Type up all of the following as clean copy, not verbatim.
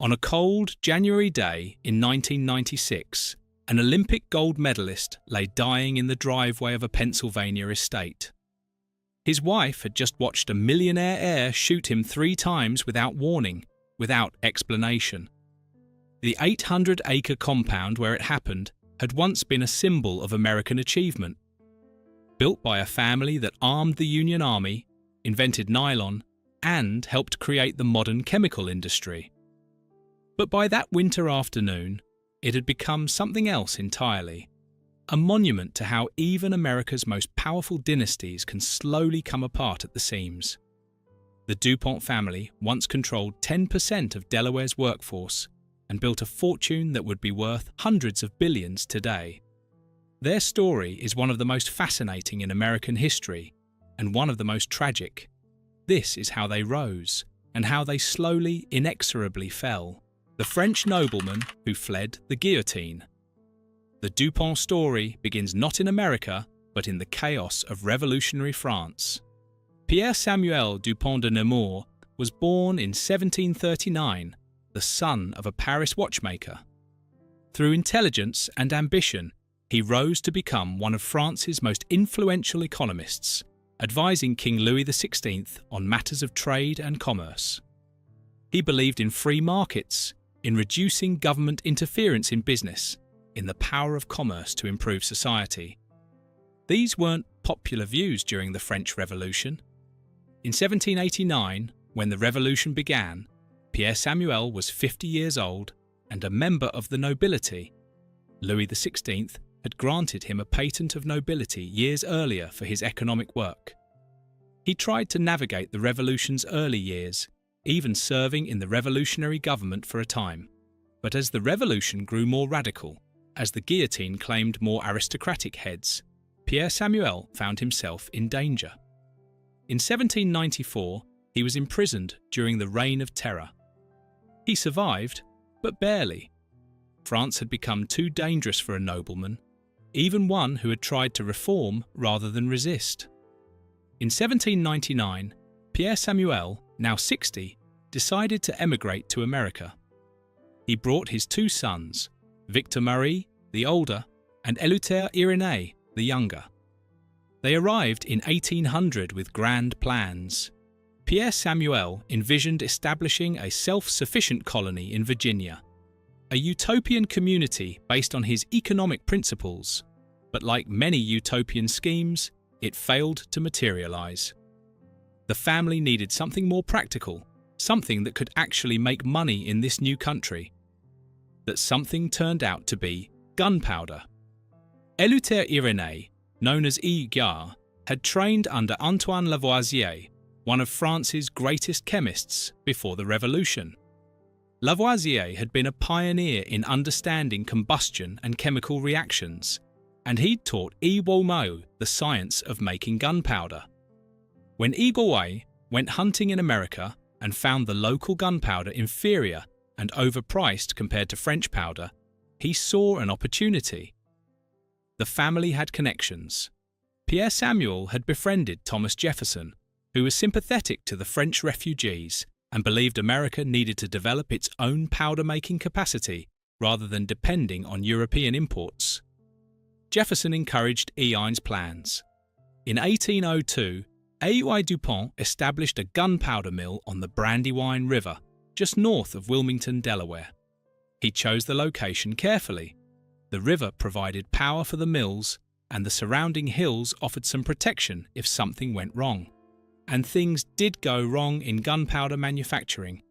On a cold January day in 1996, an Olympic gold medalist lay dying in the driveway of a Pennsylvania estate. His wife had just watched a millionaire heir shoot him 3 times without warning, without explanation. The 800-acre compound where it happened had once been a symbol of American achievement. Built by a family that armed the Union Army, invented nylon, and helped create the modern chemical industry. But by that winter afternoon, it had become something else entirely. A monument to how even America's most powerful dynasties can slowly come apart at the seams. The DuPont family once controlled 10% of Delaware's workforce and built a fortune that would be worth hundreds of billions today. Their story is one of the most fascinating in American history and one of the most tragic. This is how they rose and how they slowly, inexorably fell. The French nobleman who fled the guillotine. The DuPont story begins not in America, but in the chaos of revolutionary France. Pierre Samuel Dupont de Nemours was born in 1739, the son of a Paris watchmaker. Through intelligence and ambition, he rose to become one of France's most influential economists, advising King Louis XVI on matters of trade and commerce. He believed in free markets, in reducing government interference in business, in the power of commerce to improve society. These weren't popular views during the French Revolution. In 1789, when the revolution began, Pierre Samuel was 50 years old and a member of the nobility. Louis XVI had granted him a patent of nobility years earlier for his economic work. He tried to navigate the revolution's early years, even serving in the revolutionary government for a time. But as the revolution grew more radical, as the guillotine claimed more aristocratic heads, Pierre Samuel found himself in danger. In 1794, he was imprisoned during the Reign of Terror. He survived, but barely. France had become too dangerous for a nobleman, even one who had tried to reform rather than resist. In 1799, Pierre Samuel, now 60, decided to emigrate to America. He brought his 2 sons, Victor Marie, the older, and Eleuthère Irénée, the younger. They arrived in 1800 with grand plans. Pierre Samuel envisioned establishing a self-sufficient colony in Virginia, a utopian community based on his economic principles, but like many utopian schemes, it failed to materialize. The family needed something more practical, something that could actually make money in this new country. That something turned out to be gunpowder. Eleuthère Irénée, known as E. Gare, had trained under Antoine Lavoisier, one of France's greatest chemists, before the Revolution. Lavoisier had been a pioneer in understanding combustion and chemical reactions, and he'd taught Yves Mao the science of making gunpowder. When Yves went hunting in America and found the local gunpowder inferior and overpriced compared to French powder, he saw an opportunity. The family had connections. Pierre Samuel had befriended Thomas Jefferson, who was sympathetic to the French refugees and believed America needed to develop its own powder-making capacity rather than depending on European imports. Jefferson encouraged Irénée's plans. In 1802, A.Y. Dupont established a gunpowder mill on the Brandywine River, just north of Wilmington, Delaware. He chose the location carefully. The river provided power for the mills, and the surrounding hills offered some protection if something went wrong. And things did go wrong in gunpowder manufacturing.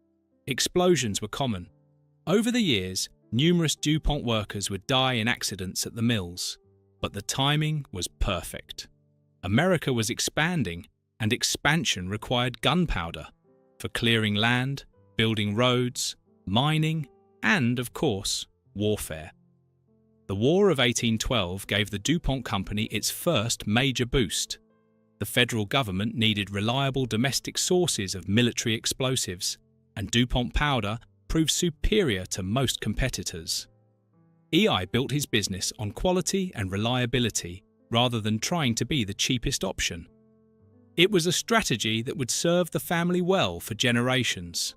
Explosions were common. Over the years, numerous DuPont workers would die in accidents at the mills. But the timing was perfect. America was expanding, and expansion required gunpowder for clearing land, building roads, mining, and, of course, warfare. The War of 1812 gave the DuPont Company its first major boost. The federal government needed reliable domestic sources of military explosives, and DuPont powder proved superior to most competitors. EI built his business on quality and reliability rather than trying to be the cheapest option. It was a strategy that would serve the family well for generations.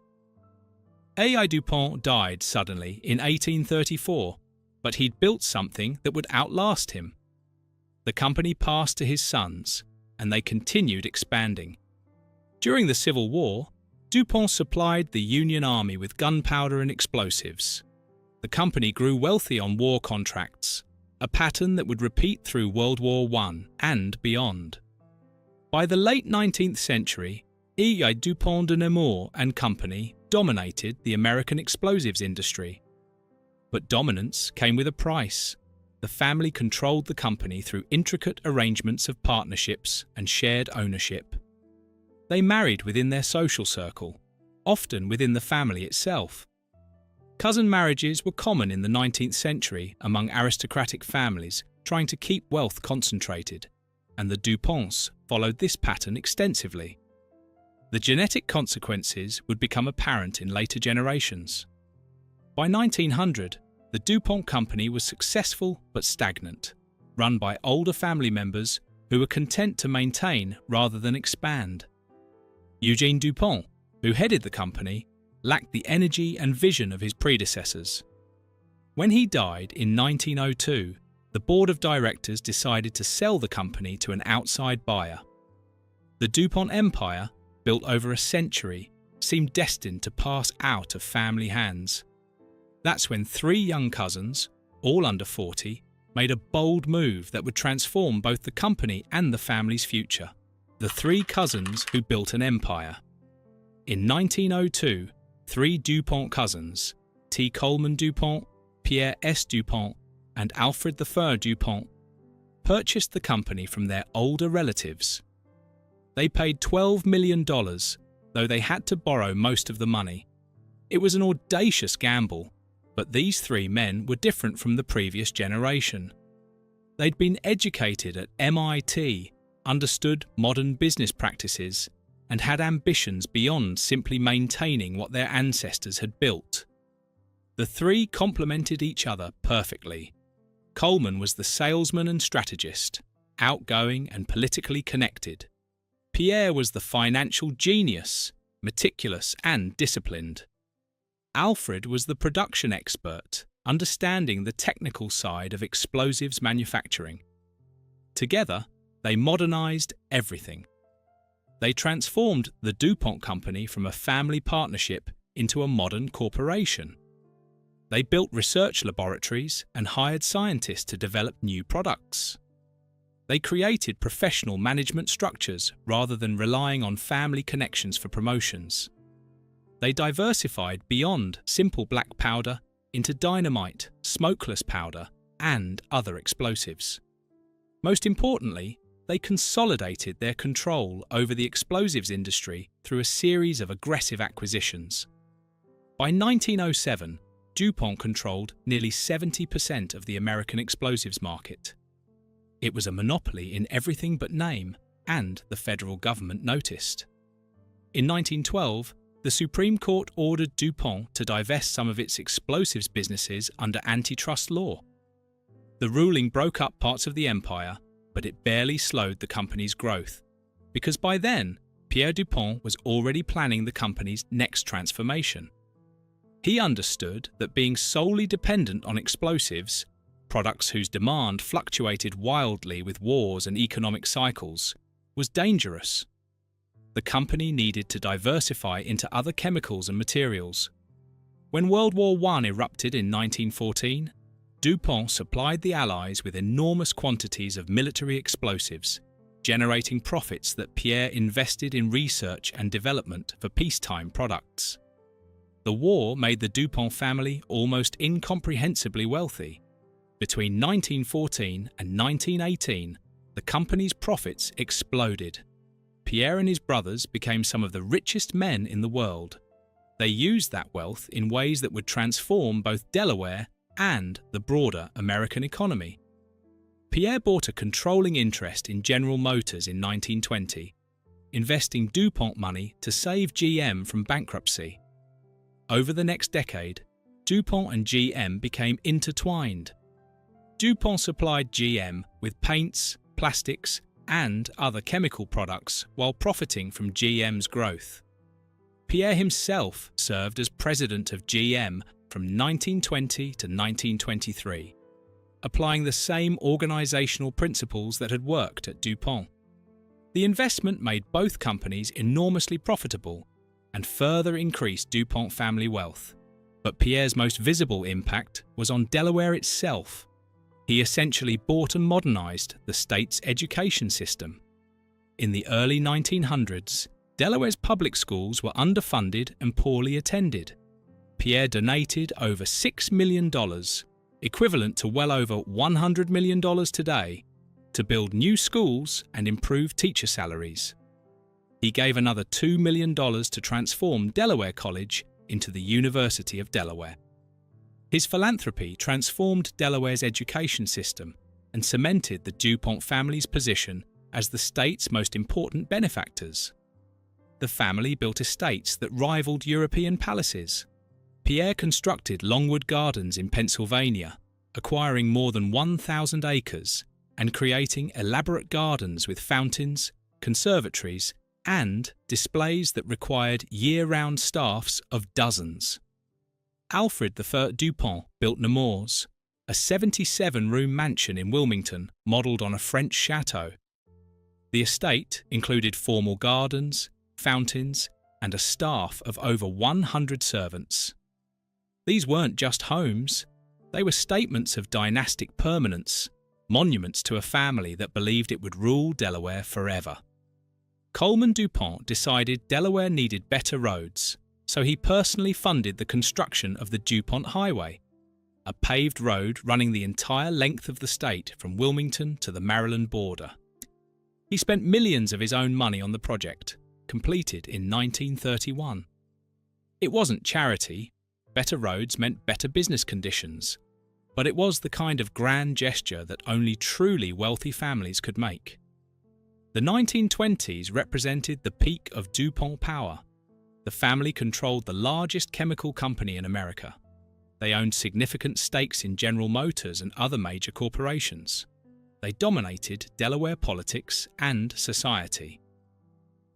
A.I. DuPont died suddenly in 1834, but he'd built something that would outlast him. The company passed to his sons, and they continued expanding. During the Civil War, DuPont supplied the Union Army with gunpowder and explosives. The company grew wealthy on war contracts, a pattern that would repeat through World War I and beyond. By the late 19th century, A.I. DuPont de Nemours and Company dominated the American explosives industry. But dominance came with a price. The family controlled the company through intricate arrangements of partnerships and shared ownership. They married within their social circle, often within the family itself. Cousin marriages were common in the 19th century among aristocratic families trying to keep wealth concentrated, and the DuPonts followed this pattern extensively. The genetic consequences would become apparent in later generations. By 1900, the DuPont company was successful but stagnant, run by older family members who were content to maintain rather than expand. Eugene DuPont, who headed the company, lacked the energy and vision of his predecessors. When he died in 1902, the board of directors decided to sell the company to an outside buyer. The DuPont empire, built over a century, seemed destined to pass out of family hands. That's when three young cousins, all under 40, made a bold move that would transform both the company and the family's future. The three cousins who built an empire. In 1902, three DuPont cousins, T. Coleman DuPont, Pierre S. DuPont, and Alfred I. DuPont, purchased the company from their older relatives. They paid $12 million, though they had to borrow most of the money. It was an audacious gamble, but these three men were different from the previous generation. They'd been educated at MIT, understood modern business practices, and had ambitions beyond simply maintaining what their ancestors had built. The three complemented each other perfectly. Coleman was the salesman and strategist, outgoing and politically connected. Pierre was the financial genius, meticulous and disciplined. Alfred was the production expert, understanding the technical side of explosives manufacturing. Together, they modernized everything. They transformed the DuPont company from a family partnership into a modern corporation. They built research laboratories and hired scientists to develop new products. They created professional management structures rather than relying on family connections for promotions. They diversified beyond simple black powder into dynamite, smokeless powder, and other explosives. Most importantly, they consolidated their control over the explosives industry through a series of aggressive acquisitions. By 1907, DuPont controlled nearly 70% of the American explosives market. It was a monopoly in everything but name, and the federal government noticed. In 1912, the Supreme Court ordered DuPont to divest some of its explosives businesses under antitrust law. The ruling broke up parts of the empire, but it barely slowed the company's growth, because by then, Pierre DuPont was already planning the company's next transformation. He understood that being solely dependent on explosives, products whose demand fluctuated wildly with wars and economic cycles, was dangerous. The company needed to diversify into other chemicals and materials. When World War I erupted in 1914, DuPont supplied the Allies with enormous quantities of military explosives, generating profits that Pierre invested in research and development for peacetime products. The war made the DuPont family almost incomprehensibly wealthy. Between 1914 and 1918, the company's profits exploded. Pierre and his brothers became some of the richest men in the world. They used that wealth in ways that would transform both Delaware and the broader American economy. Pierre bought a controlling interest in General Motors in 1920, investing DuPont money to save GM from bankruptcy. Over the next decade, DuPont and GM became intertwined. DuPont supplied GM with paints, plastics, and other chemical products while profiting from GM's growth. Pierre himself served as president of GM from 1920 to 1923, applying the same organisational principles that had worked at DuPont. The investment made both companies enormously profitable and further increased DuPont family wealth. But Pierre's most visible impact was on Delaware itself. He essentially bought and modernised the state's education system. In the early 1900s, Delaware's public schools were underfunded and poorly attended. Pierre donated over $6 million, equivalent to well over $100 million today, to build new schools and improve teacher salaries. He gave another $2 million to transform Delaware College into the University of Delaware. His philanthropy transformed Delaware's education system and cemented the DuPont family's position as the state's most important benefactors. The family built estates that rivaled European palaces. Pierre constructed Longwood Gardens in Pennsylvania, acquiring more than 1,000 acres and creating elaborate gardens with fountains, conservatories, and displays that required year-round staffs of dozens. Alfred I DuPont built Nemours, a 77-room mansion in Wilmington modelled on a French chateau. The estate included formal gardens, fountains, and a staff of over 100 servants. These weren't just homes, they were statements of dynastic permanence, monuments to a family that believed it would rule Delaware forever. Coleman DuPont decided Delaware needed better roads, so he personally funded the construction of the DuPont Highway, a paved road running the entire length of the state from Wilmington to the Maryland border. He spent millions of his own money on the project, completed in 1931. It wasn't charity. Better roads meant better business conditions, but it was the kind of grand gesture that only truly wealthy families could make. The 1920s represented the peak of DuPont power. The family controlled the largest chemical company in America. They owned significant stakes in General Motors and other major corporations. They dominated Delaware politics and society.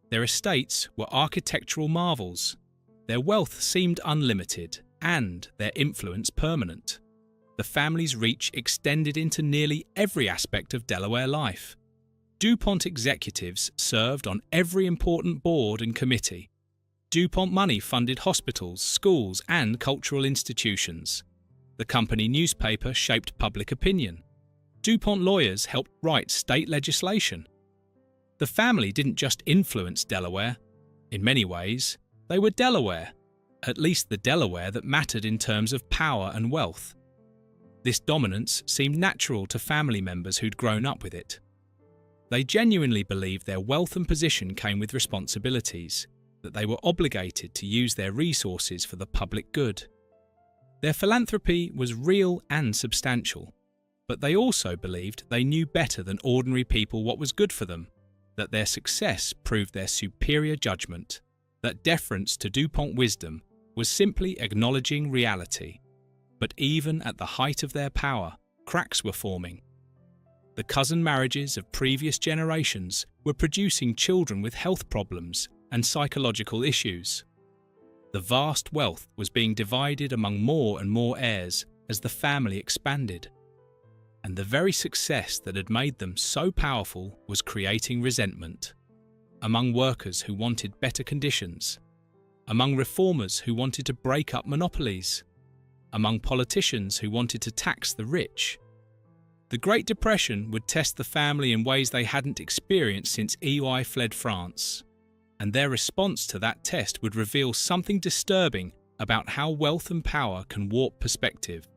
Their estates were architectural marvels. Their wealth seemed unlimited, and their influence permanent. The family's reach extended into nearly every aspect of Delaware life. DuPont executives served on every important board and committee. DuPont money funded hospitals, schools, and cultural institutions. The company newspaper shaped public opinion. DuPont lawyers helped write state legislation. The family didn't just influence Delaware. In many ways, they were Delaware, at least the Delaware that mattered in terms of power and wealth. This dominance seemed natural to family members who'd grown up with it. They genuinely believed their wealth and position came with responsibilities, that they were obligated to use their resources for the public good. Their philanthropy was real and substantial, but they also believed they knew better than ordinary people what was good for them, that their success proved their superior judgment, that deference to DuPont wisdom was simply acknowledging reality. But even at the height of their power, cracks were forming. The cousin marriages of previous generations were producing children with health problems and psychological issues. The vast wealth was being divided among more and more heirs as the family expanded. And the very success that had made them so powerful was creating resentment. Among workers who wanted better conditions, among reformers who wanted to break up monopolies, among politicians who wanted to tax the rich. The Great Depression would test the family in ways they hadn't experienced since EY fled France, and their response to that test would reveal something disturbing about how wealth and power can warp perspective.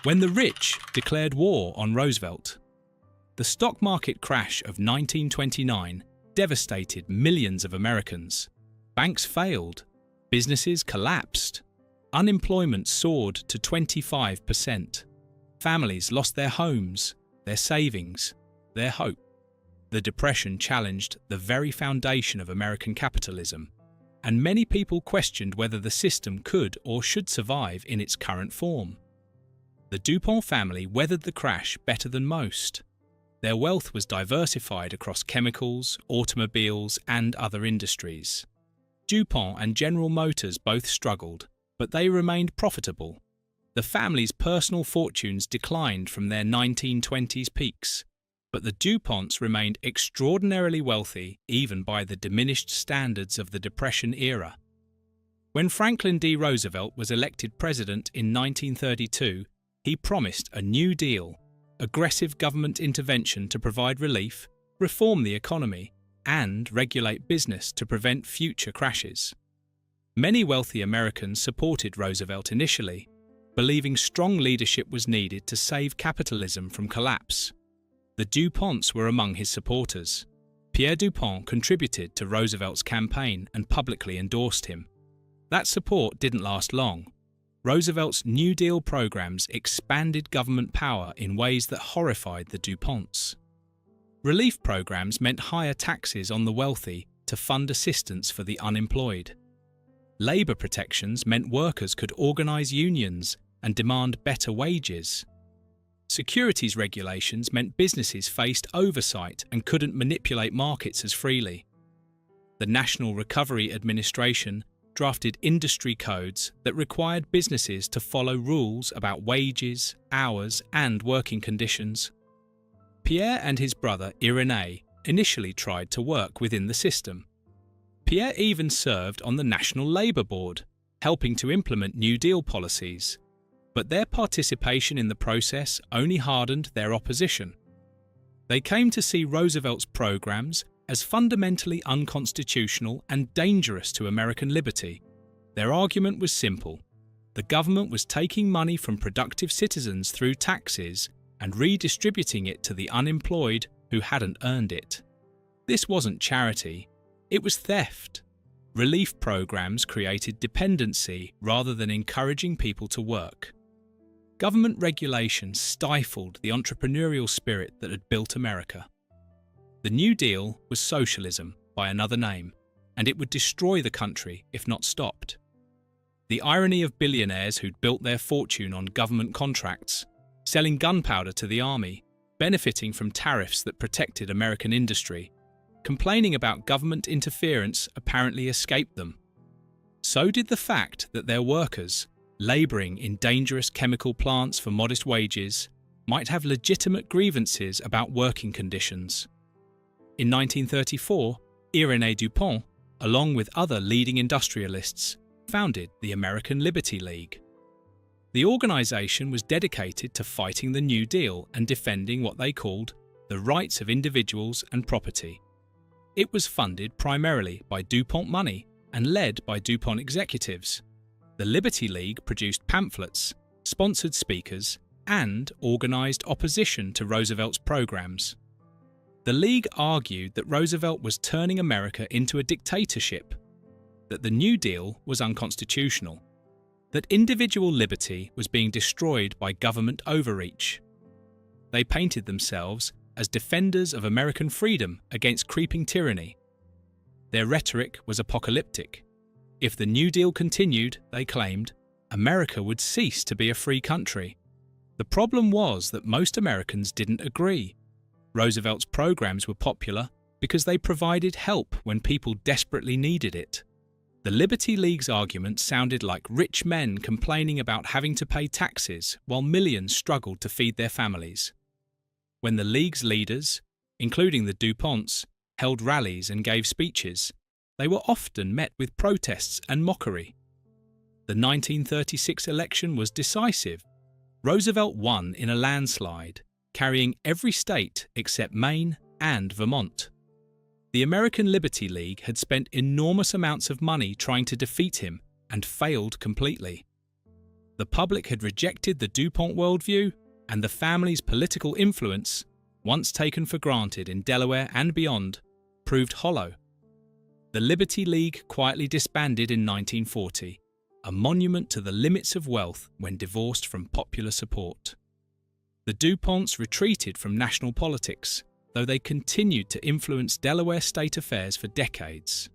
When the rich declared war on Roosevelt, the stock market crash of 1929 devastated millions of Americans. Banks failed, businesses collapsed, unemployment soared to 25%. Families lost their homes, their savings, their hope. The Depression challenged the very foundation of American capitalism, and many people questioned whether the system could or should survive in its current form. The DuPont family weathered the crash better than most. Their wealth was diversified across chemicals, automobiles, and other industries. DuPont and General Motors both struggled, but they remained profitable. The family's personal fortunes declined from their 1920s peaks, but the DuPonts remained extraordinarily wealthy even by the diminished standards of the Depression era. When Franklin D. Roosevelt was elected president in 1932, he promised a New Deal, aggressive government intervention to provide relief, reform the economy, and regulate business to prevent future crashes. Many wealthy Americans supported Roosevelt initially, believing strong leadership was needed to save capitalism from collapse. The DuPonts were among his supporters. Pierre DuPont contributed to Roosevelt's campaign and publicly endorsed him. That support didn't last long. Roosevelt's New Deal programs expanded government power in ways that horrified the DuPonts. Relief programs meant higher taxes on the wealthy to fund assistance for the unemployed. Labor protections meant workers could organize unions and demand better wages. Securities regulations meant businesses faced oversight and couldn't manipulate markets as freely. The National Recovery Administration drafted industry codes that required businesses to follow rules about wages, hours, and working conditions. Pierre and his brother Irénée initially tried to work within the system. Pierre even served on the National Labour Board, helping to implement New Deal policies. But their participation in the process only hardened their opposition. They came to see Roosevelt's programs as fundamentally unconstitutional and dangerous to American liberty. Their argument was simple. The government was taking money from productive citizens through taxes and redistributing it to the unemployed who hadn't earned it. This wasn't charity, it was theft. Relief programs created dependency rather than encouraging people to work. Government regulation stifled the entrepreneurial spirit that had built America. The New Deal was socialism by another name, and it would destroy the country if not stopped. The irony of billionaires who'd built their fortune on government contracts, selling gunpowder to the army, benefiting from tariffs that protected American industry, complaining about government interference apparently escaped them. So did the fact that their workers, labouring in dangerous chemical plants for modest wages, might have legitimate grievances about working conditions. In 1934, Irénée DuPont, along with other leading industrialists, founded the American Liberty League. The organisation was dedicated to fighting the New Deal and defending what they called the rights of individuals and property. It was funded primarily by DuPont money and led by DuPont executives. The Liberty League produced pamphlets, sponsored speakers, and organised opposition to Roosevelt's programs. The League argued that Roosevelt was turning America into a dictatorship, that the New Deal was unconstitutional, that individual liberty was being destroyed by government overreach. They painted themselves as defenders of American freedom against creeping tyranny. Their rhetoric was apocalyptic. If the New Deal continued, they claimed, America would cease to be a free country. The problem was that most Americans didn't agree. Roosevelt's programs were popular because they provided help when people desperately needed it. The Liberty League's argument sounded like rich men complaining about having to pay taxes while millions struggled to feed their families. When the League's leaders, including the DuPonts, held rallies and gave speeches, they were often met with protests and mockery. The 1936 election was decisive. Roosevelt won in a landslide, carrying every state except Maine and Vermont. The American Liberty League had spent enormous amounts of money trying to defeat him and failed completely. The public had rejected the DuPont worldview, and the family's political influence, once taken for granted in Delaware and beyond, proved hollow. The Liberty League quietly disbanded in 1940, a monument to the limits of wealth when divorced from popular support. The DuPonts retreated from national politics, though they continued to influence Delaware state affairs for decades.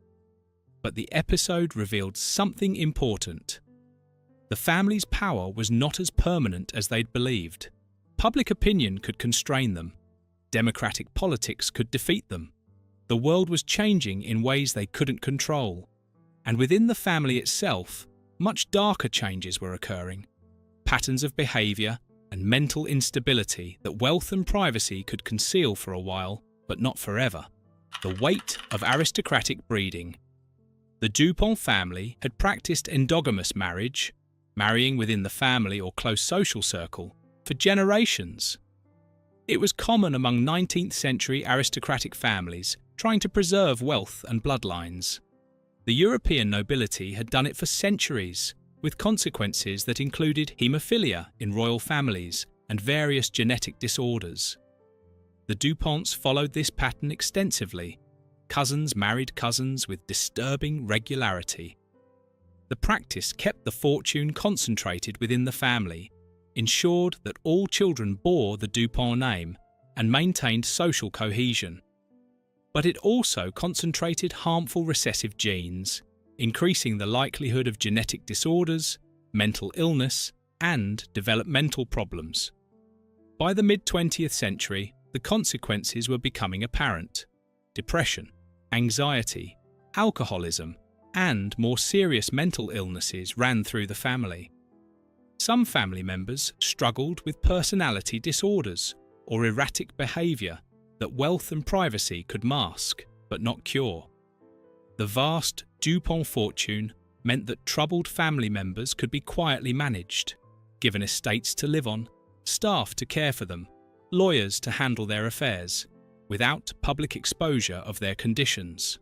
But the episode revealed something important. The family's power was not as permanent as they'd believed. Public opinion could constrain them. Democratic politics could defeat them. The world was changing in ways they couldn't control. And within the family itself, much darker changes were occurring. Patterns of behaviour and mental instability that wealth and privacy could conceal for a while, but not forever. The weight of aristocratic breeding. The Dupont family had practiced endogamous marriage, marrying within the family or close social circle, for generations. It was common among 19th century aristocratic families trying to preserve wealth and bloodlines. The European nobility had done it for centuries, with consequences that included haemophilia in royal families and various genetic disorders. The Duponts followed this pattern extensively. Cousins married cousins with disturbing regularity. The practice kept the fortune concentrated within the family, ensured that all children bore the Dupont name, and maintained social cohesion. But it also concentrated harmful recessive genes, increasing the likelihood of genetic disorders, mental illness, and developmental problems. By the mid-20th century, the consequences were becoming apparent. Depression, anxiety, alcoholism, and more serious mental illnesses ran through the family. Some family members struggled with personality disorders or erratic behaviour that wealth and privacy could mask, but not cure. The vast Dupont fortune meant that troubled family members could be quietly managed, given estates to live on, staff to care for them, lawyers to handle their affairs, without public exposure of their conditions.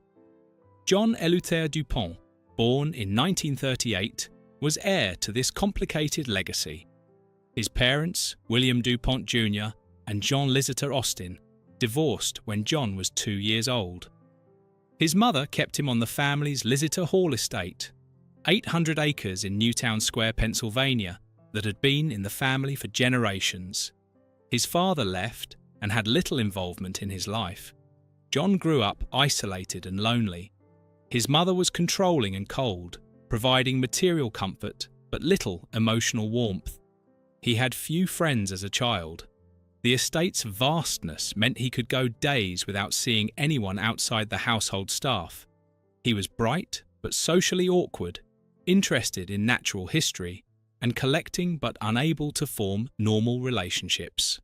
John Eleuthère Dupont, born in 1938, was heir to this complicated legacy. His parents, William Dupont Jr. and John Lisiter Austin, divorced when John was 2 years old. His mother kept him on the family's Lisiter Hall estate, 800 acres in Newtown Square, Pennsylvania, that had been in the family for generations. His father left and had little involvement in his life. John grew up isolated and lonely. His mother was controlling and cold, providing material comfort but little emotional warmth. He had few friends as a child. The estate's vastness meant he could go days without seeing anyone outside the household staff. He was bright but socially awkward, interested in natural history, and collecting but unable to form normal relationships.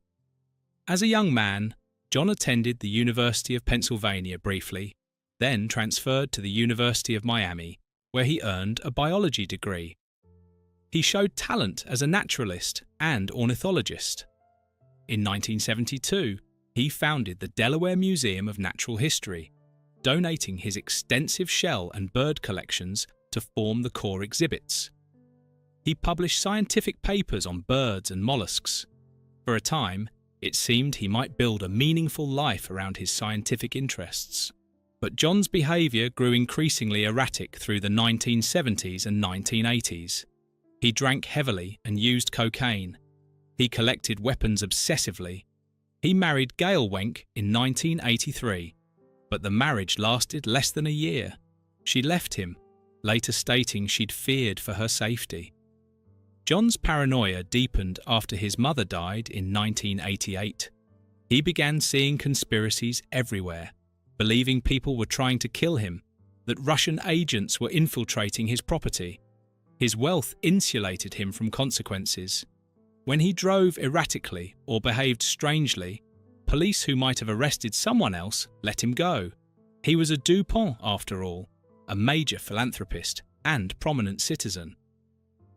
As a young man, John attended the University of Pennsylvania briefly, then transferred to the University of Miami, where he earned a biology degree. He showed talent as a naturalist and ornithologist. In 1972, he founded the Delaware Museum of Natural History, donating his extensive shell and bird collections to form the core exhibits. He published scientific papers on birds and mollusks. For a time, it seemed he might build a meaningful life around his scientific interests. But John's behaviour grew increasingly erratic through the 1970s and 1980s. He drank heavily and used cocaine. He collected weapons obsessively. He married Gail Wenck in 1983, but the marriage lasted less than a year. She left him, later stating she'd feared for her safety. John's paranoia deepened after his mother died in 1988. He began seeing conspiracies everywhere, believing people were trying to kill him, that Russian agents were infiltrating his property. His wealth insulated him from consequences. When he drove erratically or behaved strangely, police who might have arrested someone else let him go. He was a Dupont, after all, a major philanthropist and prominent citizen.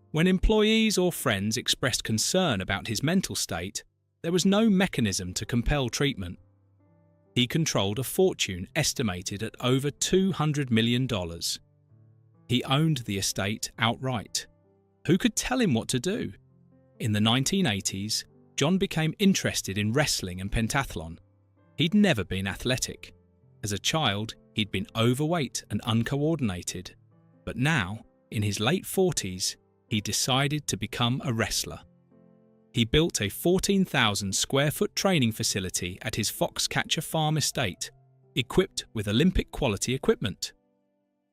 When employees or friends expressed concern about his mental state, there was no mechanism to compel treatment. He controlled a fortune estimated at over $200 million. He owned the estate outright. Who could tell him what to do? In the 1980s, John became interested in wrestling and pentathlon. He'd never been athletic. As a child, he'd been overweight and uncoordinated. But now, in his late 40s, he decided to become a wrestler. He built a 14,000 square foot training facility at his Foxcatcher Farm estate, equipped with Olympic quality equipment.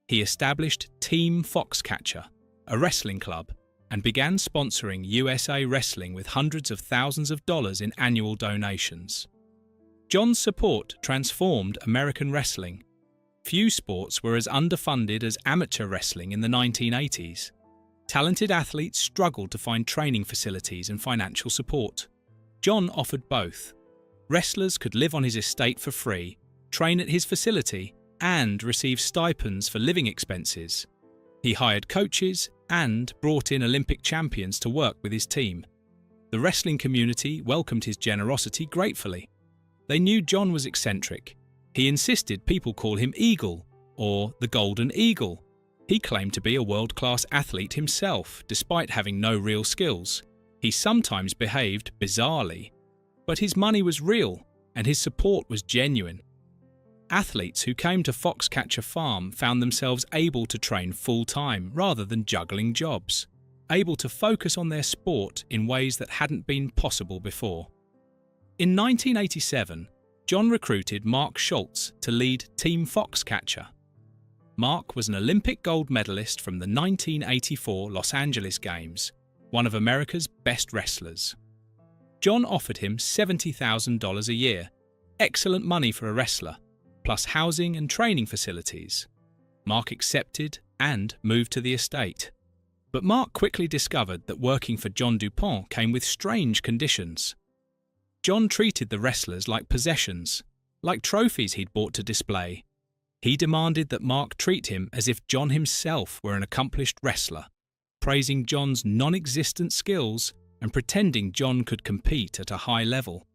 He established Team Foxcatcher, a wrestling club, and began sponsoring USA Wrestling with hundreds of thousands of dollars in annual donations. John's support transformed American wrestling. Few sports were as underfunded as amateur wrestling in the 1980s. Talented athletes struggled to find training facilities and financial support. John offered both. Wrestlers could live on his estate for free, train at his facility, and receive stipends for living expenses. He hired coaches and brought in Olympic champions to work with his team. The wrestling community welcomed his generosity gratefully. They knew John was eccentric. He insisted people call him Eagle, or the Golden Eagle. He claimed to be a world-class athlete himself, despite having no real skills. He sometimes behaved bizarrely, but his money was real and his support was genuine. Athletes who came to Foxcatcher Farm found themselves able to train full-time rather than juggling jobs, able to focus on their sport in ways that hadn't been possible before. In 1987, John recruited Mark Schultz to lead Team Foxcatcher. Mark was an Olympic gold medalist from the 1984 Los Angeles Games, one of America's best wrestlers. John offered him $70,000 a year, excellent money for a wrestler, plus housing and training facilities. Mark accepted and moved to the estate. But Mark quickly discovered that working for John DuPont came with strange conditions. John treated the wrestlers like possessions, like trophies he'd bought to display. He demanded that Mark treat him as if John himself were an accomplished wrestler, praising John's non-existent skills and pretending John could compete at a high level.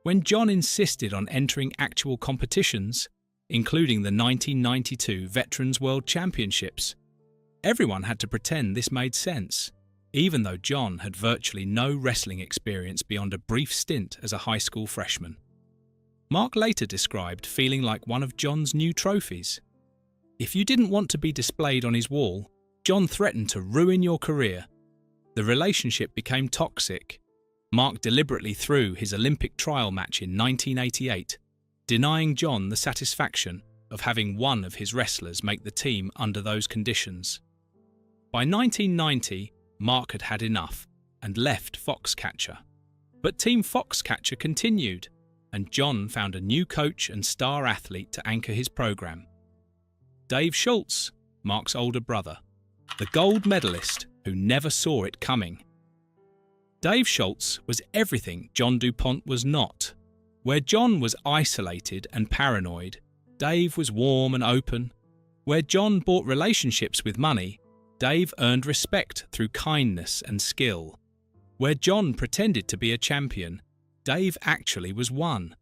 When John insisted on entering actual competitions, including the 1992 Veterans World Championships, everyone had to pretend this made sense, even though John had virtually no wrestling experience beyond a brief stint as a high school freshman. Mark later described feeling like one of John's new trophies. If you didn't want to be displayed on his wall, John threatened to ruin your career. The relationship became toxic. Mark deliberately threw his Olympic trial match in 1988, denying John the satisfaction of having one of his wrestlers make the team under those conditions. By 1990, Mark had had enough and left Foxcatcher. But Team Foxcatcher continued, and John found a new coach and star athlete to anchor his program. Dave Schultz, Mark's older brother, the gold medalist who never saw it coming. Dave Schultz was everything John DuPont was not. Where John was isolated and paranoid, Dave was warm and open. Where John bought relationships with money, Dave earned respect through kindness and skill. Where John pretended to be a champion, Dave actually was one.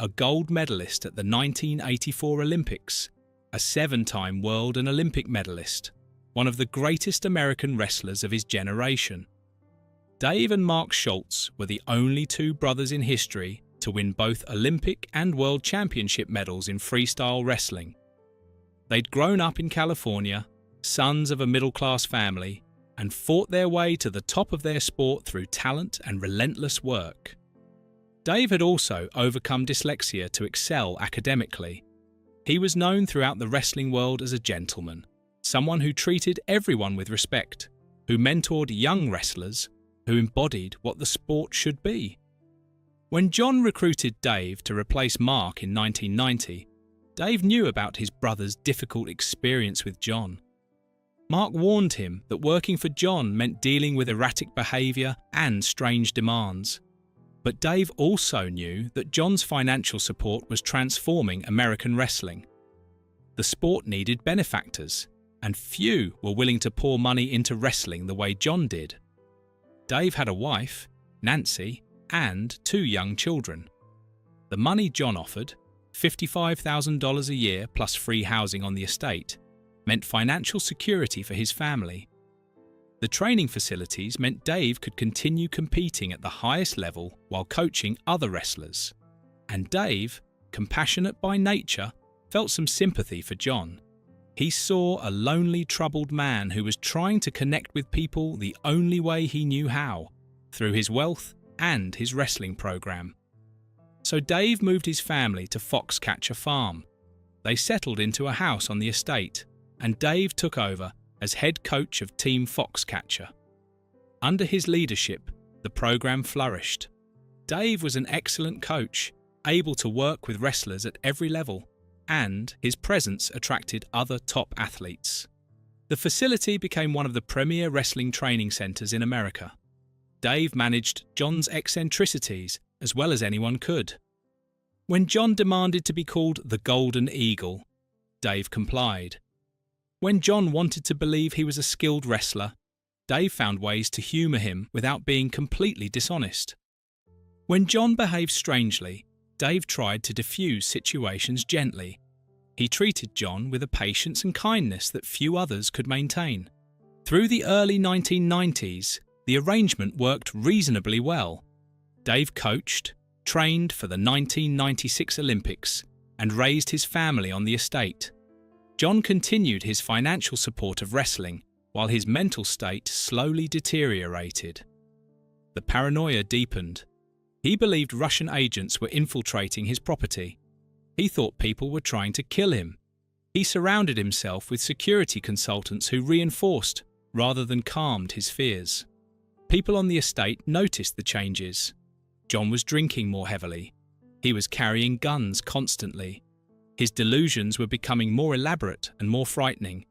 A gold medalist at the 1984 Olympics, a 7-time world and Olympic medalist, one of the greatest American wrestlers of his generation. Dave and Mark Schultz were the only two brothers in history to win both Olympic and World Championship medals in freestyle wrestling. They'd grown up in California, sons of a middle-class family, and fought their way to the top of their sport through talent and relentless work. Dave had also overcome dyslexia to excel academically. He was known throughout the wrestling world as a gentleman, someone who treated everyone with respect, who mentored young wrestlers, who embodied what the sport should be. When John recruited Dave to replace Mark in 1990, Dave knew about his brother's difficult experience with John. Mark warned him that working for John meant dealing with erratic behaviour and strange demands. But Dave also knew that John's financial support was transforming American wrestling. The sport needed benefactors, and few were willing to pour money into wrestling the way John did. Dave had a wife, Nancy, and 2 young children. The money John offered, $55,000 a year plus free housing on the estate, meant financial security for his family. The training facilities meant Dave could continue competing at the highest level while coaching other wrestlers. And Dave, compassionate by nature, felt some sympathy for John. He saw a lonely, troubled man who was trying to connect with people the only way he knew how, through his wealth and his wrestling program. So Dave moved his family to Foxcatcher Farm. They settled into a house on the estate, and Dave took over as head coach of Team Foxcatcher. Under his leadership, the program flourished. Dave was an excellent coach, able to work with wrestlers at every level, and his presence attracted other top athletes. The facility became one of the premier wrestling training centers in America. Dave managed John's eccentricities as well as anyone could. When John demanded to be called the Golden Eagle, Dave complied. When John wanted to believe he was a skilled wrestler, Dave found ways to humor him without being completely dishonest. When John behaved strangely, Dave tried to diffuse situations gently. He treated John with a patience and kindness that few others could maintain. Through the early 1990s, the arrangement worked reasonably well. Dave coached, trained for the 1996 Olympics, and raised his family on the estate. John continued his financial support of wrestling, while his mental state slowly deteriorated. The paranoia deepened. He believed Russian agents were infiltrating his property. He thought people were trying to kill him. He surrounded himself with security consultants who reinforced rather than calmed his fears. People on the estate noticed the changes. John was drinking more heavily. He was carrying guns constantly. His delusions were becoming more elaborate and more frightening.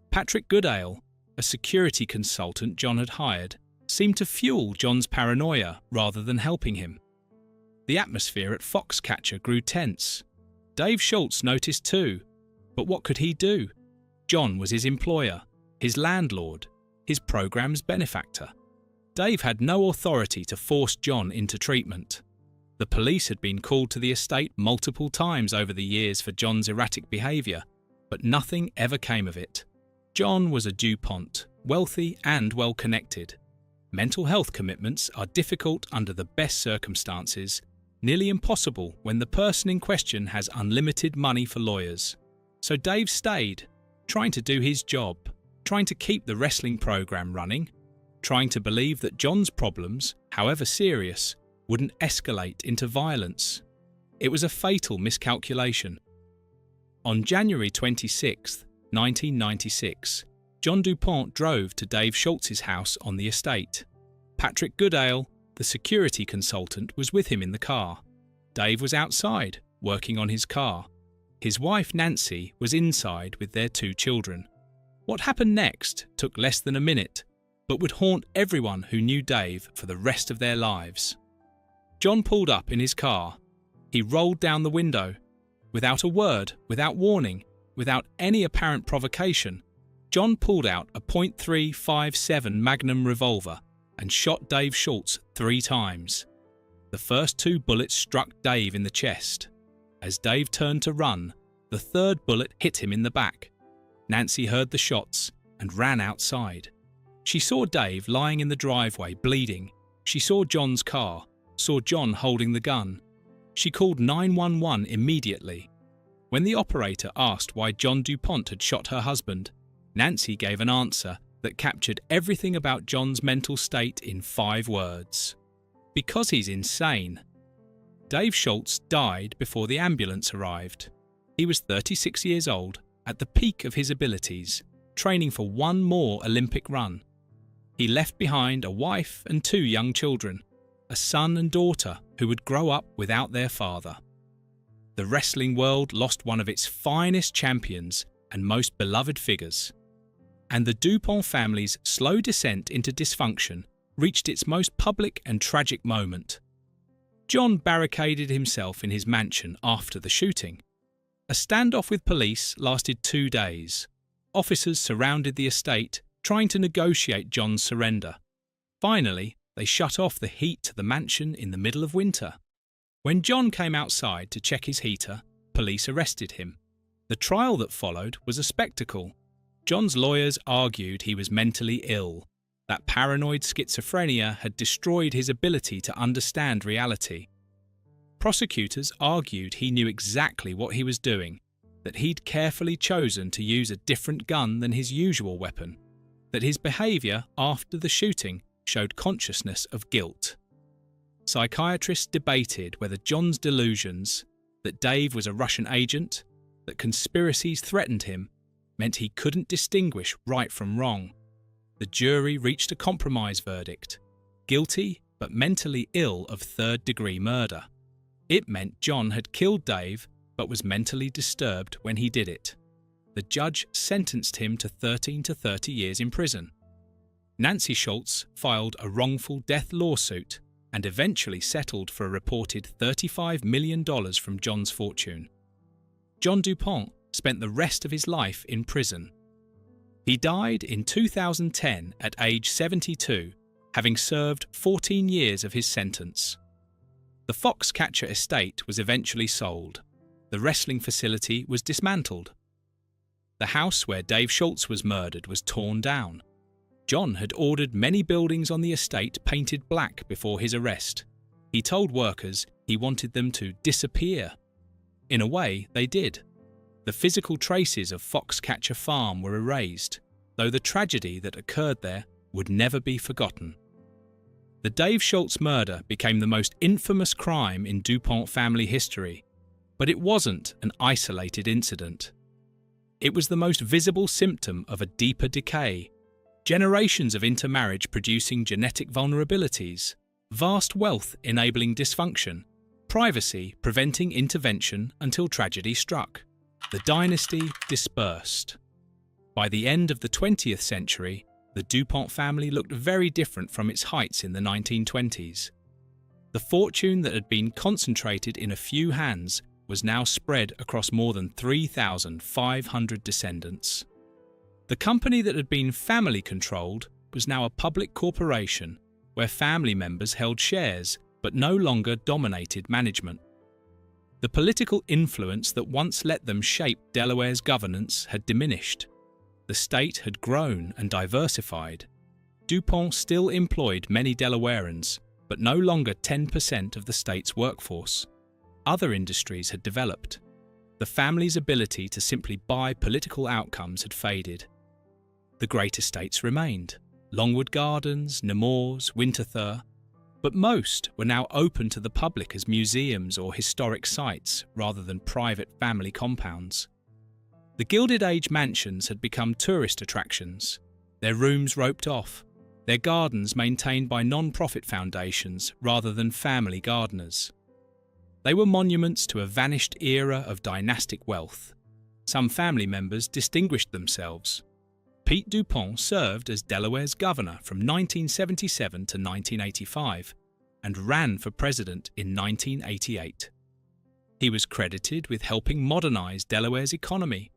Patrick Goodale, a security consultant John had hired, seemed to fuel John's paranoia rather than helping him. The atmosphere at Foxcatcher grew tense. Dave Schultz noticed too, but what could he do? John was his employer, his landlord, his program's benefactor. Dave had no authority to force John into treatment. The police had been called to the estate multiple times over the years for John's erratic behaviour, but nothing ever came of it. John was a Pont, wealthy and well-connected. Mental health commitments are difficult under the best circumstances, nearly impossible when the person in question has unlimited money for lawyers. So Dave stayed, trying to do his job, trying to keep the wrestling program running, trying to believe that John's problems, however serious, wouldn't escalate into violence. It was a fatal miscalculation. On January 26, 1996, John Pont drove to Dave Schultz's house on the estate. Patrick Goodale, the security consultant, was with him in the car. Dave was outside, working on his car. His wife, Nancy, was inside with their 2 children. What happened next took less than a minute, but would haunt everyone who knew Dave for the rest of their lives. John pulled up in his car. He rolled down the window. Without a word, without warning, without any apparent provocation, John pulled out a .357 Magnum revolver and shot Dave Schultz 3 times. The first 2 bullets struck Dave in the chest. As Dave turned to run, the 3rd bullet hit him in the back. Nancy heard the shots and ran outside. She saw Dave lying in the driveway, bleeding. She saw John's car, saw John holding the gun. She called 911 immediately. When the operator asked why John Pont had shot her husband, Nancy gave an answer that captured everything about John's mental state in 5 words. Because he's insane. Dave Schultz died before the ambulance arrived. He was 36 years old, at the peak of his abilities, training for one more Olympic run. He left behind a wife and 2 young children, a son and daughter who would grow up without their father. The wrestling world lost one of its finest champions and most beloved figures. And the Dupont family's slow descent into dysfunction reached its most public and tragic moment. John barricaded himself in his mansion after the shooting. A standoff with police lasted 2 days. Officers surrounded the estate, trying to negotiate John's surrender. Finally, they shut off the heat to the mansion in the middle of winter. When John came outside to check his heater, police arrested him. The trial that followed was a spectacle. John's lawyers argued he was mentally ill, that paranoid schizophrenia had destroyed his ability to understand reality. Prosecutors argued he knew exactly what he was doing, that he'd carefully chosen to use a different gun than his usual weapon, that his behaviour after the shooting showed consciousness of guilt. Psychiatrists debated whether John's delusions, that Dave was a Russian agent, that conspiracies threatened him, meant he couldn't distinguish right from wrong. The jury reached a compromise verdict, guilty but mentally ill of 3rd-degree murder. It meant John had killed Dave but was mentally disturbed when he did it. The judge sentenced him to 13 to 30 years in prison. Nancy Schultz filed a wrongful death lawsuit and eventually settled for a reported $35 million from John's fortune. John DuPont spent the rest of his life in prison. He died in 2010 at age 72, having served 14 years of his sentence. The Foxcatcher estate was eventually sold. The wrestling facility was dismantled. The house where Dave Schultz was murdered was torn down. John had ordered many buildings on the estate painted black before his arrest. He told workers he wanted them to disappear. In a way, they did. The physical traces of Foxcatcher Farm were erased, though the tragedy that occurred there would never be forgotten. The Dave Schultz murder became the most infamous crime in DuPont family history, but it wasn't an isolated incident. It was the most visible symptom of a deeper decay. Generations of intermarriage producing genetic vulnerabilities, vast wealth enabling dysfunction, privacy preventing intervention until tragedy struck. The dynasty dispersed. By the end of the 20th century, the DuPont family looked very different from its heights in the 1920s. The fortune that had been concentrated in a few hands was now spread across more than 3,500 descendants. The company that had been family-controlled was now a public corporation where family members held shares but no longer dominated management. The political influence that once let them shape Delaware's governance had diminished. The state had grown and diversified. DuPont still employed many Delawareans, but no longer 10% of the state's workforce. Other industries had developed. The family's ability to simply buy political outcomes had faded. The great estates remained: Longwood Gardens, Nemours, Winterthur, but most were now open to the public as museums or historic sites rather than private family compounds. The Gilded Age mansions had become tourist attractions, their rooms roped off, their gardens maintained by non-profit foundations rather than family gardeners. They were monuments to a vanished era of dynastic wealth. Some family members distinguished themselves. Pete DuPont served as Delaware's governor from 1977 to 1985 and ran for president in 1988. He was credited with helping modernize Delaware's economy,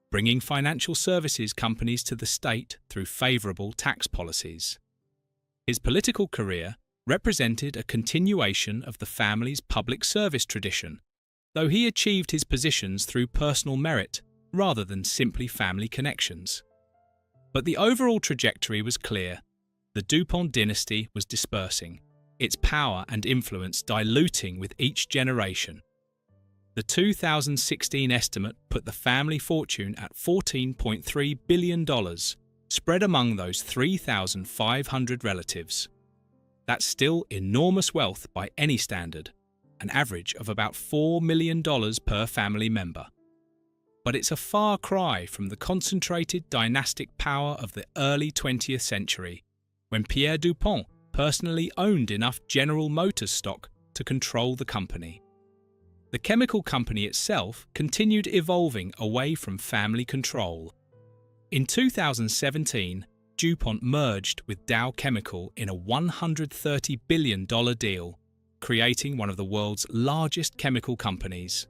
bringing financial services companies to the state through favorable tax policies. His political career represented a continuation of the family's public service tradition, though he achieved his positions through personal merit rather than simply family connections. But the overall trajectory was clear. The DuPont dynasty was dispersing, its power and influence diluting with each generation. The 2016 estimate put the family fortune at $14.3 billion, spread among those 3,500 relatives. That's still enormous wealth by any standard, an average of about $4 million per family member. But it's a far cry from the concentrated dynastic power of the early 20th century, when Pierre DuPont personally owned enough General Motors stock to control the company. The chemical company itself continued evolving away from family control. In 2017, DuPont merged with Dow Chemical in a $130 billion deal, creating one of the world's largest chemical companies.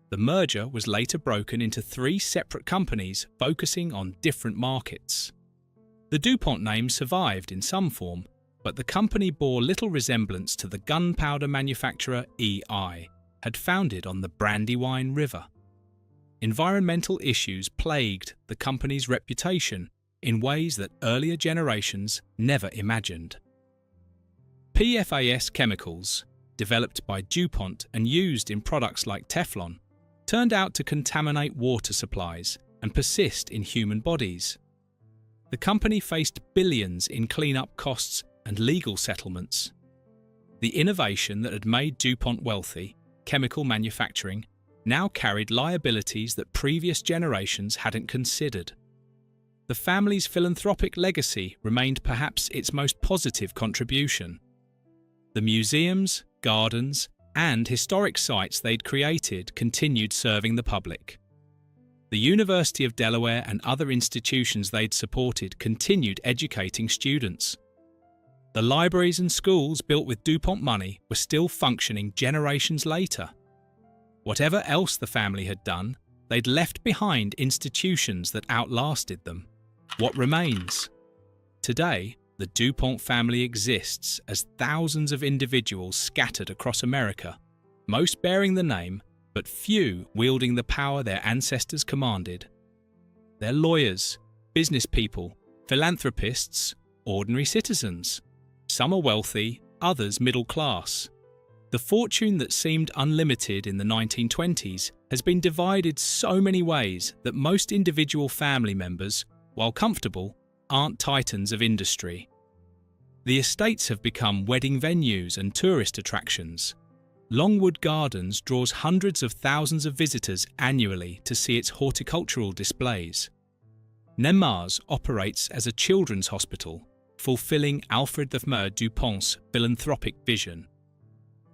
The merger was later broken into 3 separate companies focusing on different markets. The DuPont name survived in some form, but the company bore little resemblance to the gunpowder manufacturer EI, had founded on the Brandywine River. Environmental issues plagued the company's reputation in ways that earlier generations never imagined. PFAS chemicals, developed by DuPont and used in products like Teflon, turned out to contaminate water supplies and persist in human bodies. The company faced billions in cleanup costs and legal settlements. The innovation that had made DuPont wealthy, chemical manufacturing, now carried liabilities that previous generations hadn't considered. The family's philanthropic legacy remained perhaps its most positive contribution. The museums, gardens, and historic sites they'd created continued serving the public. The University of Delaware and other institutions they'd supported continued educating students. The libraries and schools built with DuPont money were still functioning generations later. Whatever else the family had done, they'd left behind institutions that outlasted them. What remains? Today, the DuPont family exists as thousands of individuals scattered across America, most bearing the name, but few wielding the power their ancestors commanded. They're lawyers, business people, philanthropists, ordinary citizens. Some are wealthy, others middle class. The fortune that seemed unlimited in the 1920s has been divided so many ways that most individual family members, while comfortable, aren't titans of industry. The estates have become wedding venues and tourist attractions. Longwood Gardens draws hundreds of thousands of visitors annually to see its horticultural displays. Nemours operates as a children's hospital, fulfilling Alfred the DuPont's philanthropic vision.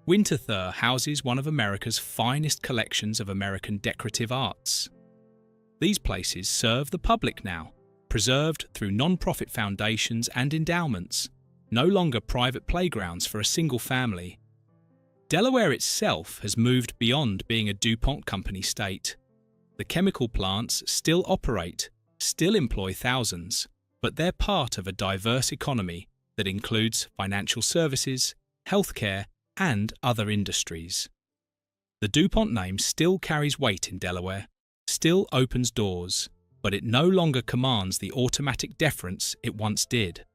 Winterthur houses one of America's finest collections of American decorative arts. These places serve the public now, preserved through non-profit foundations and endowments, no longer private playgrounds for a single family. Delaware itself has moved beyond being a DuPont company state. The chemical plants still operate, still employ thousands, but they're part of a diverse economy that includes financial services, healthcare, and other industries. The DuPont name still carries weight in Delaware, still opens doors, but it no longer commands the automatic deference it once did.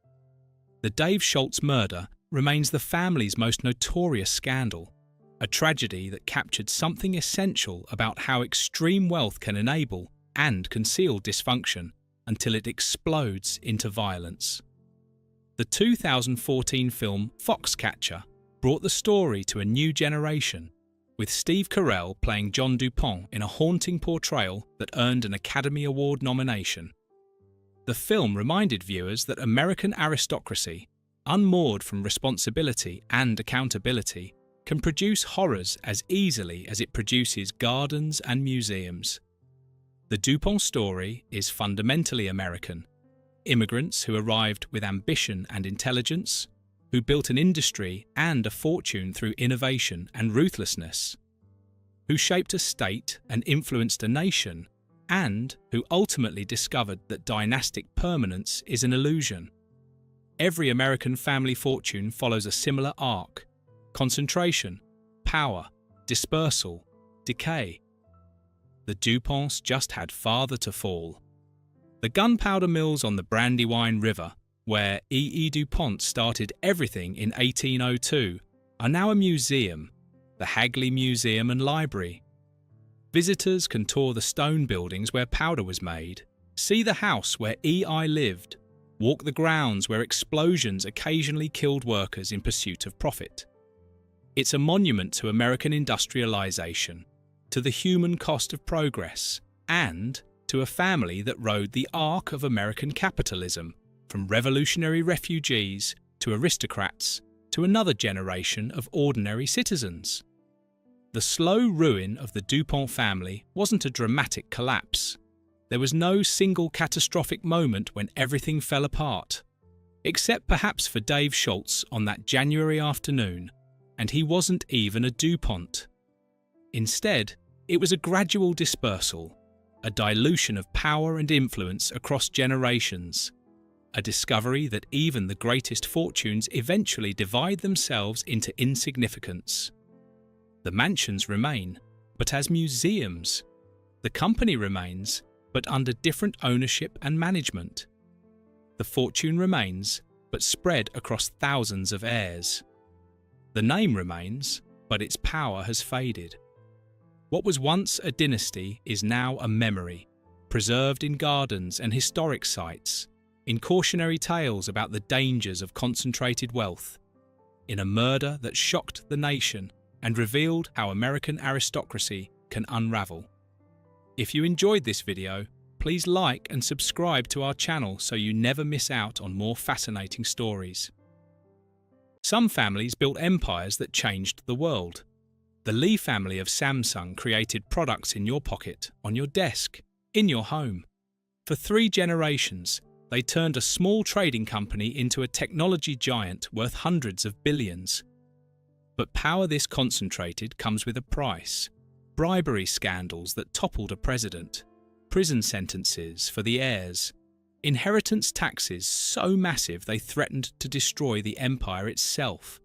The Dave Schultz murder remains the family's most notorious scandal, a tragedy that captured something essential about how extreme wealth can enable and conceal dysfunction until it explodes into violence. The 2014 film Foxcatcher brought the story to a new generation, with Steve Carell playing John DuPont in a haunting portrayal that earned an Academy Award nomination. The film reminded viewers that American aristocracy, unmoored from responsibility and accountability, can produce horrors as easily as it produces gardens and museums. The DuPont story is fundamentally American. Immigrants who arrived with ambition and intelligence, who built an industry and a fortune through innovation and ruthlessness, who shaped a state and influenced a nation, and who ultimately discovered that dynastic permanence is an illusion. Every American family fortune follows a similar arc: concentration, power, dispersal, decay. The DuPonts just had farther to fall. The gunpowder mills on the Brandywine River, where E. DuPont started everything in 1802, are now a museum, the Hagley Museum and Library. Visitors can tour the stone buildings where powder was made, see the house where E.I. lived, walk the grounds where explosions occasionally killed workers in pursuit of profit. It's a monument to American industrialization, to the human cost of progress, and to a family that rode the arc of American capitalism, from revolutionary refugees to aristocrats to another generation of ordinary citizens. The slow ruin of the DuPont family wasn't a dramatic collapse. There was no single catastrophic moment when everything fell apart, except perhaps for Dave Schultz on that January afternoon, and he wasn't even a DuPont. Instead, it was a gradual dispersal, a dilution of power and influence across generations, a discovery that even the greatest fortunes eventually divide themselves into insignificance. The mansions remain, but as museums. The company remains, but under different ownership and management. The fortune remains, but spread across thousands of heirs. The name remains, but its power has faded. What was once a dynasty is now a memory, preserved in gardens and historic sites, in cautionary tales about the dangers of concentrated wealth, in a murder that shocked the nation and revealed how American aristocracy can unravel. If you enjoyed this video, please like and subscribe to our channel so you never miss out on more fascinating stories. Some families built empires that changed the world. The Lee family of Samsung created products in your pocket, on your desk, in your home. For 3 generations, they turned a small trading company into a technology giant worth hundreds of billions. But power this concentrated comes with a price. Bribery scandals that toppled a president, prison sentences for the heirs, inheritance taxes so massive they threatened to destroy the empire itself,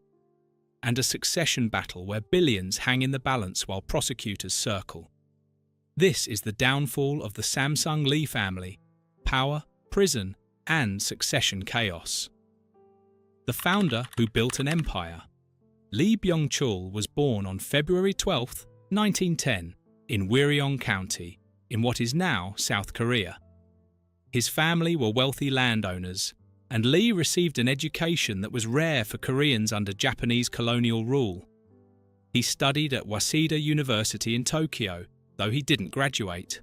and a succession battle where billions hang in the balance while prosecutors circle. This is the downfall of the Samsung Lee family: power, prison, and succession chaos. The founder who built an empire. Lee Byung-chul was born on February 12, 1910, in Wiryong County, in what is now South Korea. His family were wealthy landowners, and Lee received an education that was rare for Koreans under Japanese colonial rule. He studied at Waseda University in Tokyo, though he didn't graduate.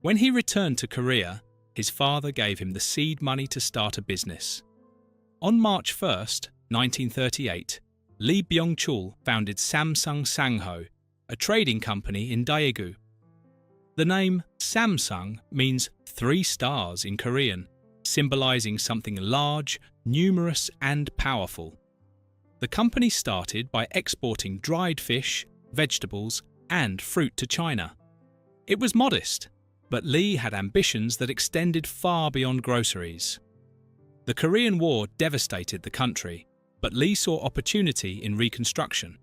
When he returned to Korea, his father gave him the seed money to start a business. On March 1, 1938, Lee Byung-chul founded Samsung Sangho, a trading company in Daegu. The name Samsung means 3 stars in Korean, symbolizing something large, numerous, and powerful. The company started by exporting dried fish, vegetables, and fruit to China. It was modest, but Lee had ambitions that extended far beyond groceries. The Korean War devastated the country, but Lee saw opportunity in reconstruction.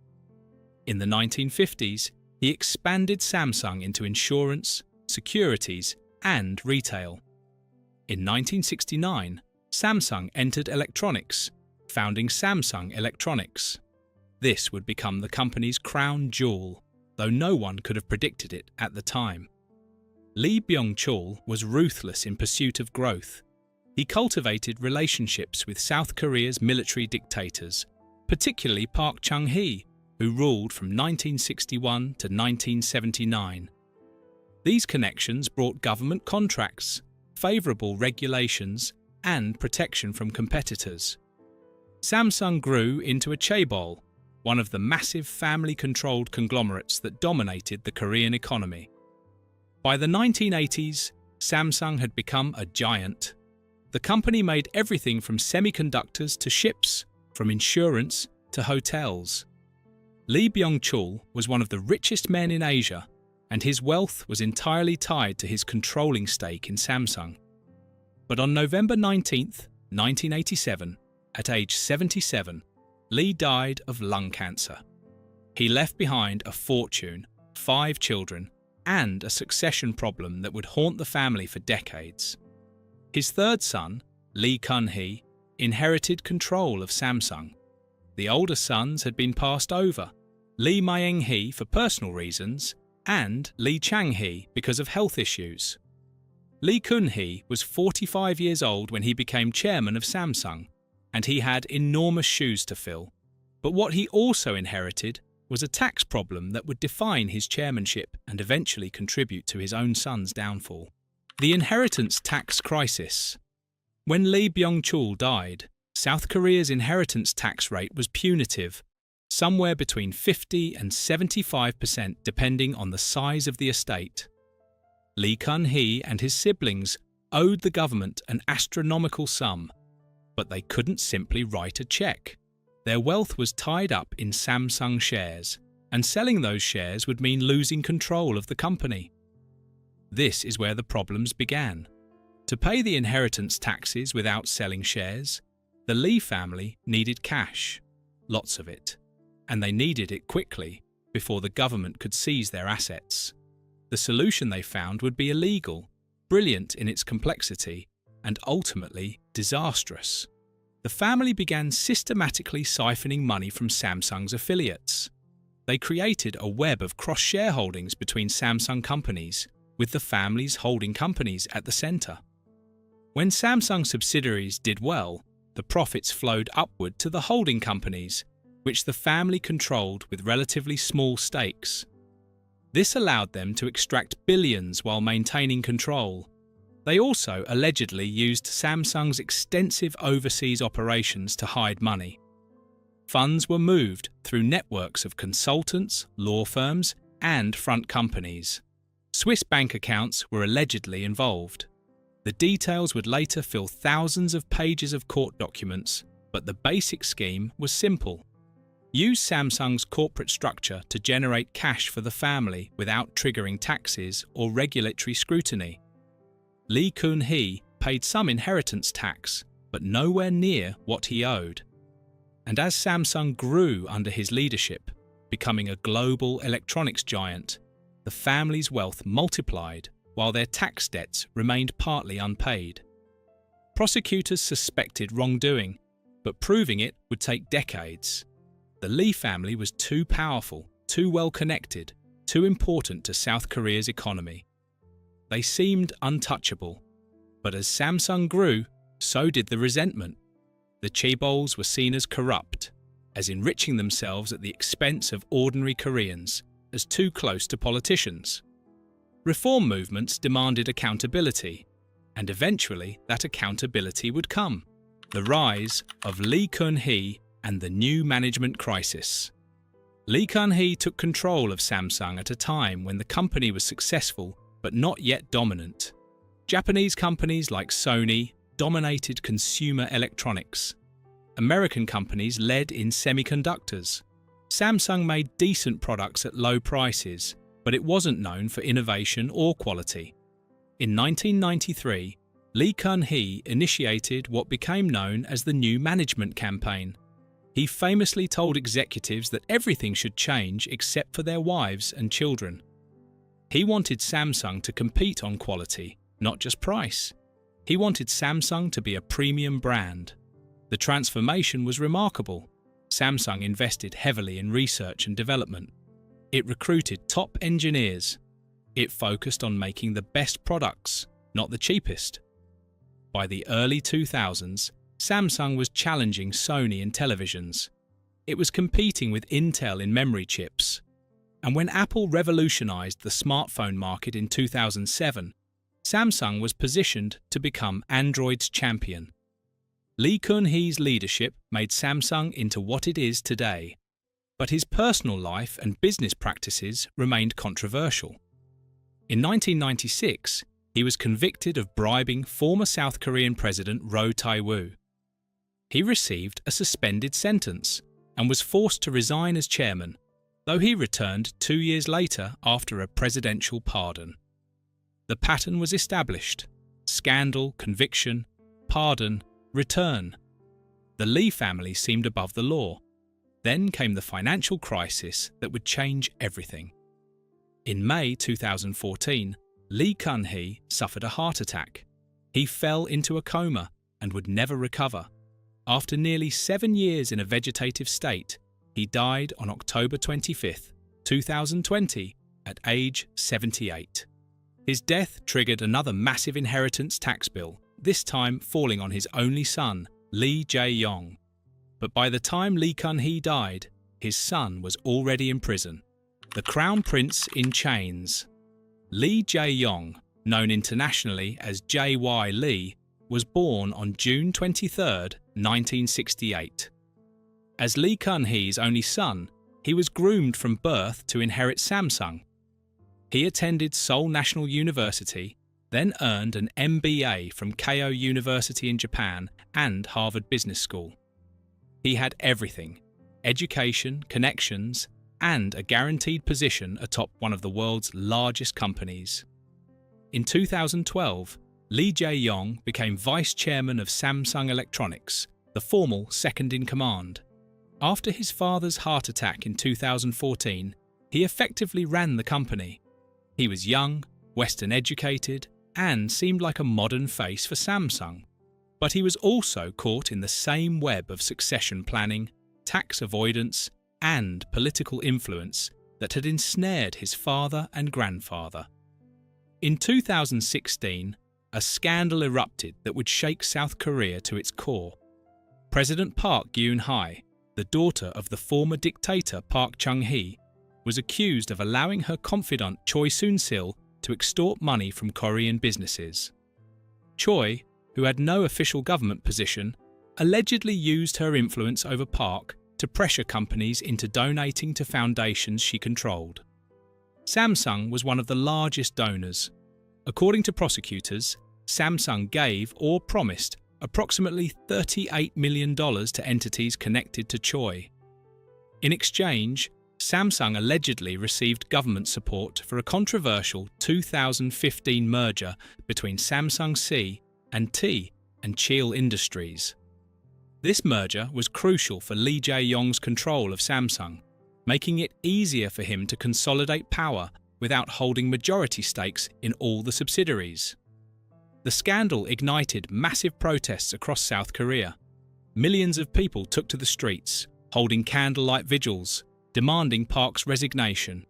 In the 1950s, he expanded Samsung into insurance, securities, and retail. In 1969, Samsung entered electronics, founding Samsung Electronics. This would become the company's crown jewel, though no one could have predicted it at the time. Lee Byung-chul was ruthless in pursuit of growth. He cultivated relationships with South Korea's military dictators, particularly Park Chung-hee, who ruled from 1961 to 1979. These connections brought government contracts, favourable regulations, and protection from competitors. Samsung grew into a chaebol, one of the massive family-controlled conglomerates that dominated the Korean economy. By the 1980s, Samsung had become a giant. The company made everything from semiconductors to ships, from insurance to hotels. Lee Byung-chul was one of the richest men in Asia, and his wealth was entirely tied to his controlling stake in Samsung. But on November 19, 1987, at age 77, Lee died of lung cancer. He left behind a fortune, 5 children, and a succession problem that would haunt the family for decades. His third son, Lee Kun-hee, inherited control of Samsung. The older sons had been passed over, Lee Myung-hee for personal reasons, and Lee Chang-hee because of health issues. Lee Kun-hee was 45 years old when he became chairman of Samsung, and he had enormous shoes to fill. But what he also inherited was a tax problem that would define his chairmanship and eventually contribute to his own son's downfall. The inheritance tax crisis. When Lee Byung-chul died, South Korea's inheritance tax rate was punitive, somewhere between 50 and 75% depending on the size of the estate. Lee Kun-hee and his siblings owed the government an astronomical sum, but they couldn't simply write a check. Their wealth was tied up in Samsung shares, and selling those shares would mean losing control of the company. This is where the problems began. To pay the inheritance taxes without selling shares, the Lee family needed cash, lots of it, and they needed it quickly before the government could seize their assets. The solution they found would be illegal, brilliant in its complexity, and ultimately disastrous. The family began systematically siphoning money from Samsung's affiliates. They created a web of cross-shareholdings between Samsung companies, with the family's holding companies at the centre. When Samsung subsidiaries did well, the profits flowed upward to the holding companies, which the family controlled with relatively small stakes. This allowed them to extract billions while maintaining control. They also allegedly used Samsung's extensive overseas operations to hide money. Funds were moved through through networks of consultants, law firms, and front companies. Swiss bank accounts were allegedly involved. The details would later fill thousands of pages of court documents, but the basic scheme was simple. Use Samsung's corporate structure to generate cash for the family without triggering taxes or regulatory scrutiny. Lee Kun-hee paid some inheritance tax, but nowhere near what he owed. And as Samsung grew under his leadership, becoming a global electronics giant, the family's wealth multiplied while their tax debts remained partly unpaid. Prosecutors suspected wrongdoing, but proving it would take decades. The Lee family was too powerful, too well connected, too important to South Korea's economy. They seemed untouchable, but as Samsung grew, so did the resentment. The chaebols were seen as corrupt, as enriching themselves at the expense of ordinary Koreans, as too close to politicians. Reform movements demanded accountability, and eventually that accountability would come. The rise of Lee Kun-hee and the new management crisis. Lee Kun-hee took control of Samsung at a time when the company was successful but not yet dominant. Japanese companies like Sony dominated consumer electronics. American companies led in semiconductors. Samsung made decent products at low prices, but it wasn't known for innovation or quality. In 1993, Lee Kun-hee initiated what became known as the New Management Campaign. He famously told executives that everything should change except for their wives and children. He wanted Samsung to compete on quality, not just price. He wanted Samsung to be a premium brand. The transformation was remarkable. Samsung invested heavily in research and development. It recruited top engineers. It focused on making the best products, not the cheapest. By the early 2000s, Samsung was challenging Sony in televisions. It was competing with Intel in memory chips. And when Apple revolutionized the smartphone market in 2007, Samsung was positioned to become Android's champion. Lee Kun-hee's leadership made Samsung into what it is today, but his personal life and business practices remained controversial. In 1996, he was convicted of bribing former South Korean President Roh Tae-woo. He received a suspended sentence and was forced to resign as chairman, though he returned 2 years later after a presidential pardon. The pattern was established: scandal, conviction, pardon, return. The Lee family seemed above the law. Then came the financial crisis that would change everything. In May 2014, Lee Kun-hee suffered a heart attack. He fell into a coma and would never recover. After nearly 7 years in a vegetative state, he died on October 25, 2020, at age 78. His death triggered another massive inheritance tax bill, this time falling on his only son, Lee Jae-yong. But by the time Lee Kun-hee died, his son was already in prison. The Crown Prince in chains. Lee Jae-yong, known internationally as J.Y. Lee, was born on June 23, 1968. As Lee Kun-hee's only son, he was groomed from birth to inherit Samsung. He attended Seoul National University, then earned an MBA from Keio University in Japan and Harvard Business School. He had everything: education, connections, and a guaranteed position atop one of the world's largest companies. In 2012, Lee Jae-yong became vice chairman of Samsung Electronics, the formal second-in-command. After his father's heart attack in 2014, he effectively ran the company. He was young, Western-educated, and seemed like a modern face for Samsung. But he was also caught in the same web of succession planning, tax avoidance, and political influence that had ensnared his father and grandfather. In 2016, a scandal erupted that would shake South Korea to its core. President Park Geun-hye, the daughter of the former dictator Park Chung-hee, was accused of allowing her confidant Choi Soon-sil to extort money from Korean businesses. Choi, who had no official government position, allegedly used her influence over Park to pressure companies into donating to foundations she controlled. Samsung was one of the largest donors. According to prosecutors, Samsung gave or promised approximately $38 million to entities connected to Choi. In exchange, Samsung allegedly received government support for a controversial 2015 merger between Samsung C and T and Cheel Industries. This merger was crucial for Lee Jae-yong's control of Samsung, making it easier for him to consolidate power without holding majority stakes in all the subsidiaries. The scandal ignited massive protests across South Korea. Millions of people took to the streets, holding candlelight vigils, demanding Park's resignation.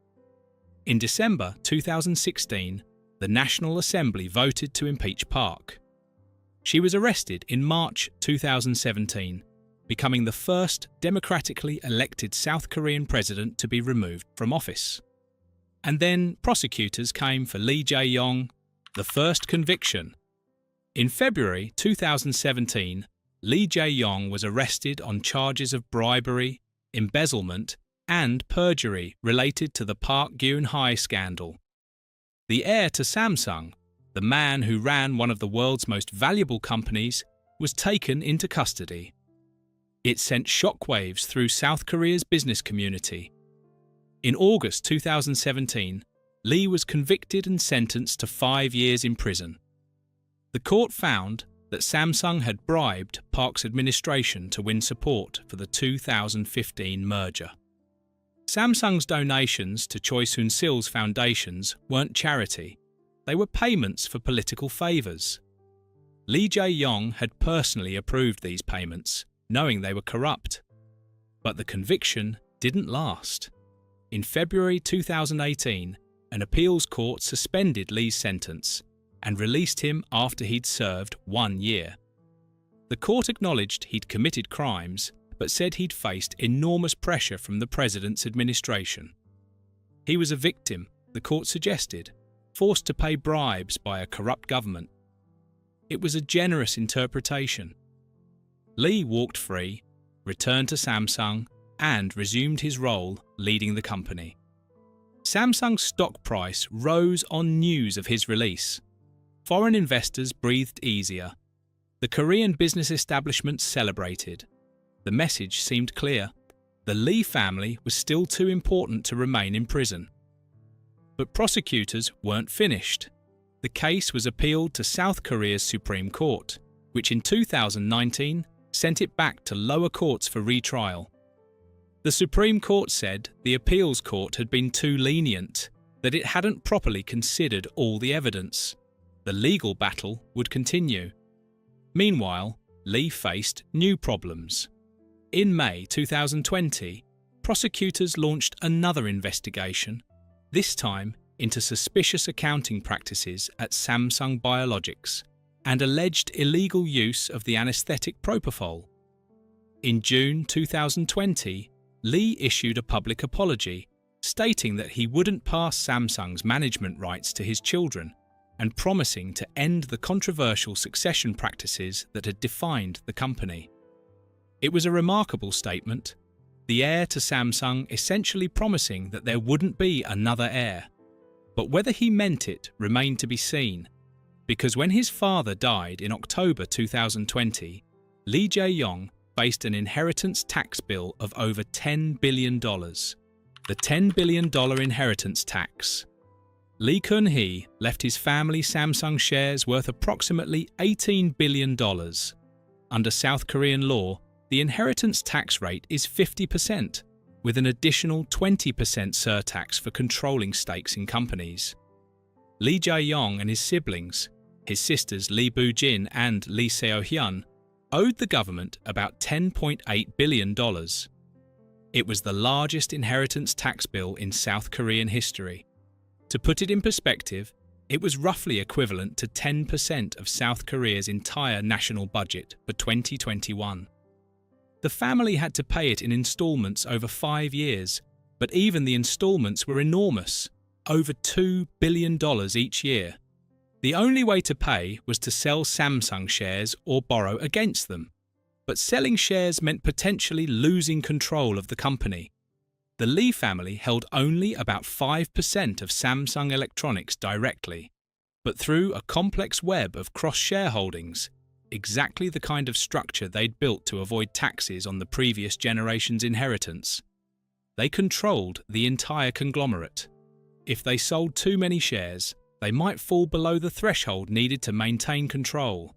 In December 2016, the National Assembly voted to impeach Park. She was arrested in March 2017, becoming the first democratically elected South Korean president to be removed from office. And then prosecutors came for Lee Jae-yong, the first conviction. In February 2017, Lee Jae-yong was arrested on charges of bribery, embezzlement, and perjury related to the Park Geun-hye scandal. The heir to Samsung, the man who ran one of the world's most valuable companies, was taken into custody. It sent shockwaves through South Korea's business community. In August 2017, Lee was convicted and sentenced to 5 years in prison. The court found that Samsung had bribed Park's administration to win support for the 2015 merger. Samsung's donations to Choi Soon-sil's foundations weren't charity. They were payments for political favours. Lee Jae-yong had personally approved these payments, knowing they were corrupt. But the conviction didn't last. In February 2018, an appeals court suspended Lee's sentence and released him after he'd served 1 year. The court acknowledged he'd committed crimes, but said he'd faced enormous pressure from the president's administration. He was a victim, the court suggested, forced to pay bribes by a corrupt government. It was a generous interpretation. Lee walked free, returned to Samsung, and resumed his role leading the company. Samsung's stock price rose on news of his release. Foreign investors breathed easier. The Korean business establishment celebrated. The message seemed clear. The Lee family was still too important to remain in prison. But prosecutors weren't finished. The case was appealed to South Korea's Supreme Court, which in 2019 sent it back to lower courts for retrial. The Supreme Court said the appeals court had been too lenient, that it hadn't properly considered all the evidence. The legal battle would continue. Meanwhile, Lee faced new problems. In May 2020, prosecutors launched another investigation, this time into suspicious accounting practices at Samsung Biologics and alleged illegal use of the anesthetic propofol. In June 2020, Lee issued a public apology, stating that he wouldn't pass Samsung's management rights to his children and promising to end the controversial succession practices that had defined the company. It was a remarkable statement, the heir to Samsung essentially promising that there wouldn't be another heir. But whether he meant it remained to be seen, because when his father died in October 2020, Lee Jae-yong faced an inheritance tax bill of over $10 billion. The $10 billion inheritance tax. Lee Kun-hee left his family Samsung shares worth approximately $18 billion. Under South Korean law, the inheritance tax rate is 50%, with an additional 20% surtax for controlling stakes in companies. Lee Jae-yong and his siblings, his sisters Lee Boo-jin and Lee Seo-hyun, owed the government about $10.8 billion. It was the largest inheritance tax bill in South Korean history. To put it in perspective, it was roughly equivalent to 10% of South Korea's entire national budget for 2021. The family had to pay it in installments over 5 years, but even the installments were enormous, over $2 billion each year. The only way to pay was to sell Samsung shares or borrow against them. but selling shares meant potentially losing control of the company. The Lee family held only about 5% of Samsung Electronics directly, but through a complex web of cross-shareholdings, exactly the kind of structure they'd built to avoid taxes on the previous generation's inheritance. They controlled the entire conglomerate. If they sold too many shares, they might fall below the threshold needed to maintain control.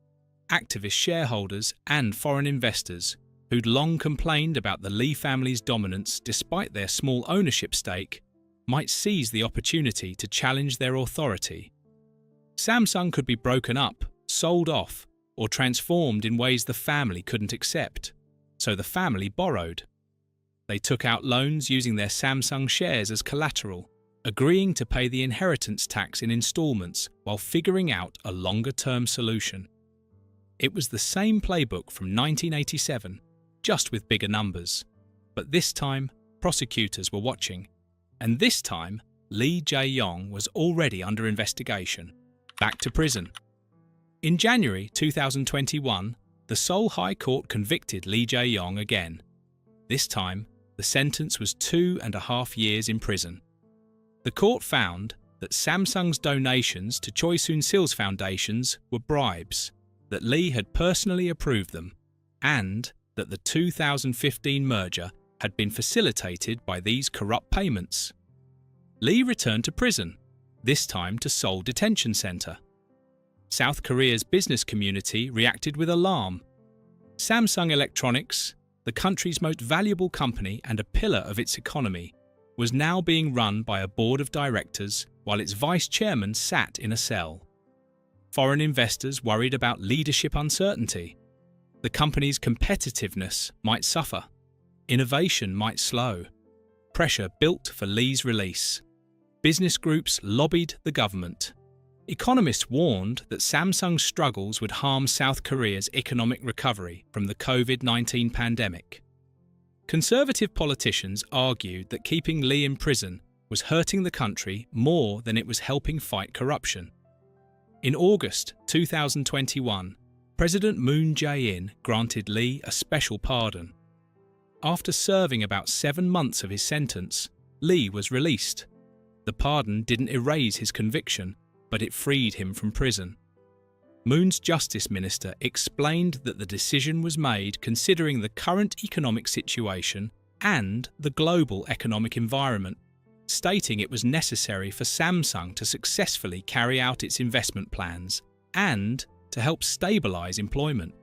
Activist shareholders and foreign investors, who'd long complained about the Lee family's dominance despite their small ownership stake, might seize the opportunity to challenge their authority. Samsung could be broken up, sold off, or transformed in ways the family couldn't accept, so the family borrowed. They took out loans using their Samsung shares as collateral, agreeing to pay the inheritance tax in installments while figuring out a longer-term solution. It was the same playbook from 1987, just with bigger numbers. But this time, prosecutors were watching. And this time, Lee Jae-yong was already under investigation. Back to prison. In January 2021, the Seoul High Court convicted Lee Jae-yong again. This time, the sentence was 2.5 years in prison. The court found that Samsung's donations to Choi Soon-sil's foundations were bribes, that Lee had personally approved them, and that the 2015 merger had been facilitated by these corrupt payments. Lee returned to prison, this time to Seoul Detention Center. South Korea's business community reacted with alarm. Samsung Electronics, the country's most valuable company and a pillar of its economy, was now being run by a board of directors while its vice chairman sat in a cell. Foreign investors worried about leadership uncertainty. The company's competitiveness might suffer. Innovation might slow. Pressure built for Lee's release. Business groups lobbied the government. Economists warned that Samsung's struggles would harm South Korea's economic recovery from the COVID-19 pandemic. Conservative politicians argued that keeping Lee in prison was hurting the country more than it was helping fight corruption. In August 2021, President Moon Jae-in granted Lee a special pardon. After serving about 7 months of his sentence, Lee was released. The pardon didn't erase his conviction, but it freed him from prison. Moon's justice minister explained that the decision was made considering the current economic situation and the global economic environment, stating it was necessary for Samsung to successfully carry out its investment plans and to help stabilize employment.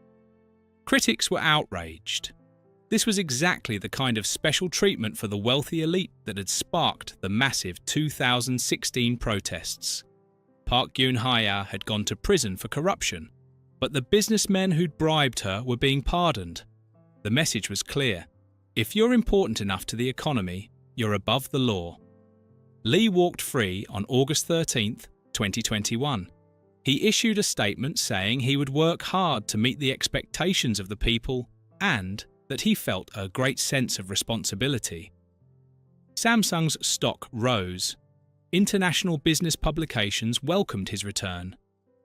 Critics were outraged. This was exactly the kind of special treatment for the wealthy elite that had sparked the massive 2016 protests. Park Geun-hye had gone to prison for corruption, but the businessmen who'd bribed her were being pardoned. The message was clear. If you're important enough to the economy, you're above the law. Lee walked free on August 13, 2021. He issued a statement saying he would work hard to meet the expectations of the people and that he felt a great sense of responsibility. Samsung's stock rose. International business publications welcomed his return,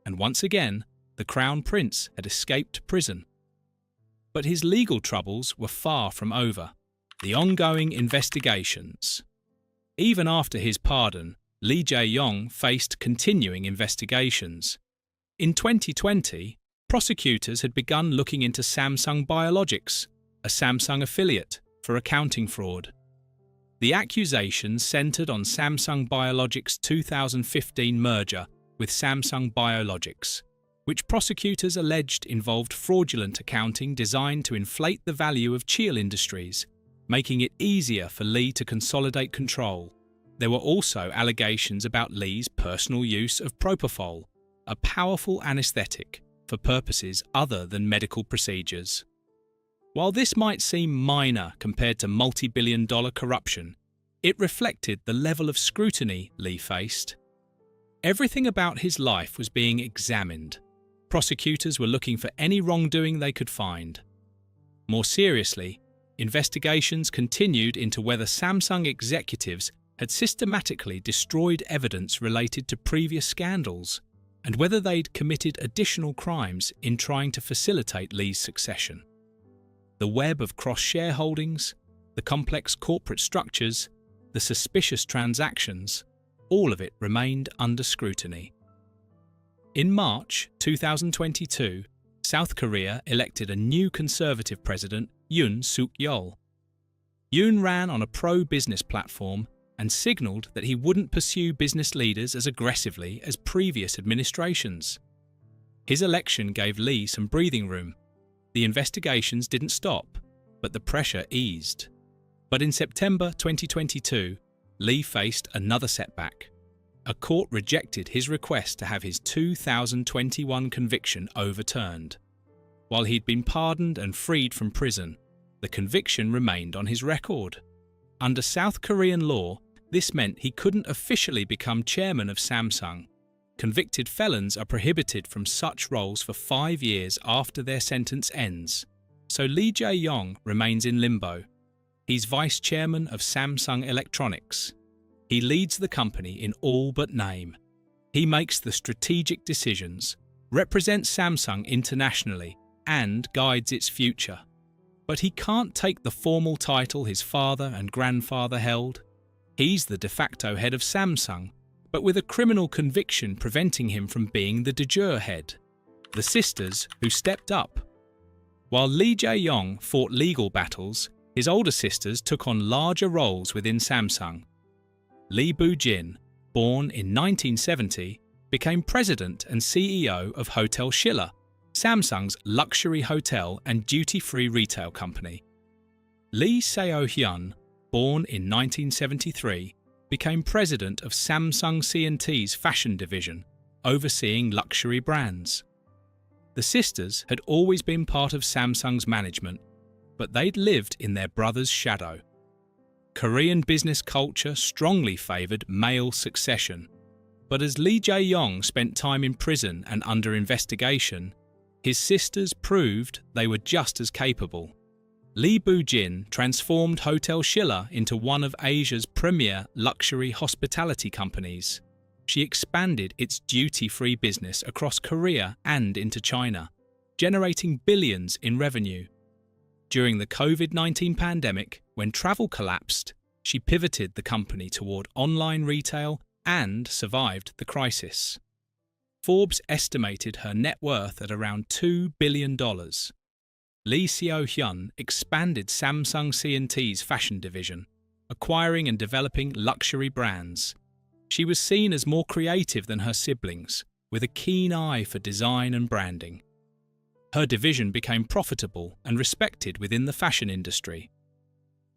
and once again, the Crown Prince had escaped prison. But his legal troubles were far from over. The ongoing investigations. Even after his pardon, Lee Jae-yong faced continuing investigations. In 2020, prosecutors had begun looking into Samsung Biologics, a Samsung affiliate, for accounting fraud. The accusations centered on Samsung Biologics' 2015 merger with Samsung Biologics, which prosecutors alleged involved fraudulent accounting designed to inflate the value of Cheil Industries, making it easier for Lee to consolidate control. There were also allegations about Lee's personal use of propofol, a powerful anesthetic for purposes other than medical procedures. While this might seem minor compared to multi-billion-dollar corruption, it reflected the level of scrutiny Lee faced. Everything about his life was being examined. Prosecutors were looking for any wrongdoing they could find. More seriously, investigations continued into whether Samsung executives had systematically destroyed evidence related to previous scandals, and whether they'd committed additional crimes in trying to facilitate Lee's succession. The web of cross-shareholdings, the complex corporate structures, the suspicious transactions, all of it remained under scrutiny. In March 2022, South Korea elected a new conservative president, Yoon Suk-yeol. Yoon ran on a pro-business platform and signalled that he wouldn't pursue business leaders as aggressively as previous administrations. His election gave Lee some breathing room. The investigations didn't stop, but the pressure eased. But in September 2022, Lee faced another setback. A court rejected his request to have his 2021 conviction overturned. While he'd been pardoned and freed from prison, the conviction remained on his record. Under South Korean law, this meant he couldn't officially become chairman of Samsung. Convicted felons are prohibited from such roles for 5 years after their sentence ends, so Lee Jae-yong remains in limbo. He's vice chairman of Samsung Electronics. He leads the company in all but name. He makes the strategic decisions, represents Samsung internationally, and guides its future. But he can't take the formal title his father and grandfather held. He's the de facto head of Samsung, but with a criminal conviction preventing him from being the de jure head. The sisters who stepped up. While Lee Jae-yong fought legal battles, his older sisters took on larger roles within Samsung. Lee Boo-jin, born in 1970, became president and CEO of Hotel Schiller, Samsung's luxury hotel and duty-free retail company. Lee Seo-hyun, born in 1973, became president of Samsung C&T's fashion division, overseeing luxury brands. The sisters had always been part of Samsung's management, but they'd lived in their brother's shadow. Korean business culture strongly favoured male succession, but as Lee Jae-yong spent time in prison and under investigation, his sisters proved they were just as capable. Lee Boo-jin transformed Hotel Schiller into one of Asia's premier luxury hospitality companies. She expanded its duty-free business across Korea and into China, generating billions in revenue. During the COVID-19 pandemic, when travel collapsed, she pivoted the company toward online retail and survived the crisis. Forbes estimated her net worth at around $2 billion. Lee Seo-hyun expanded Samsung C&T's fashion division, acquiring and developing luxury brands. She was seen as more creative than her siblings, with a keen eye for design and branding. Her division became profitable and respected within the fashion industry.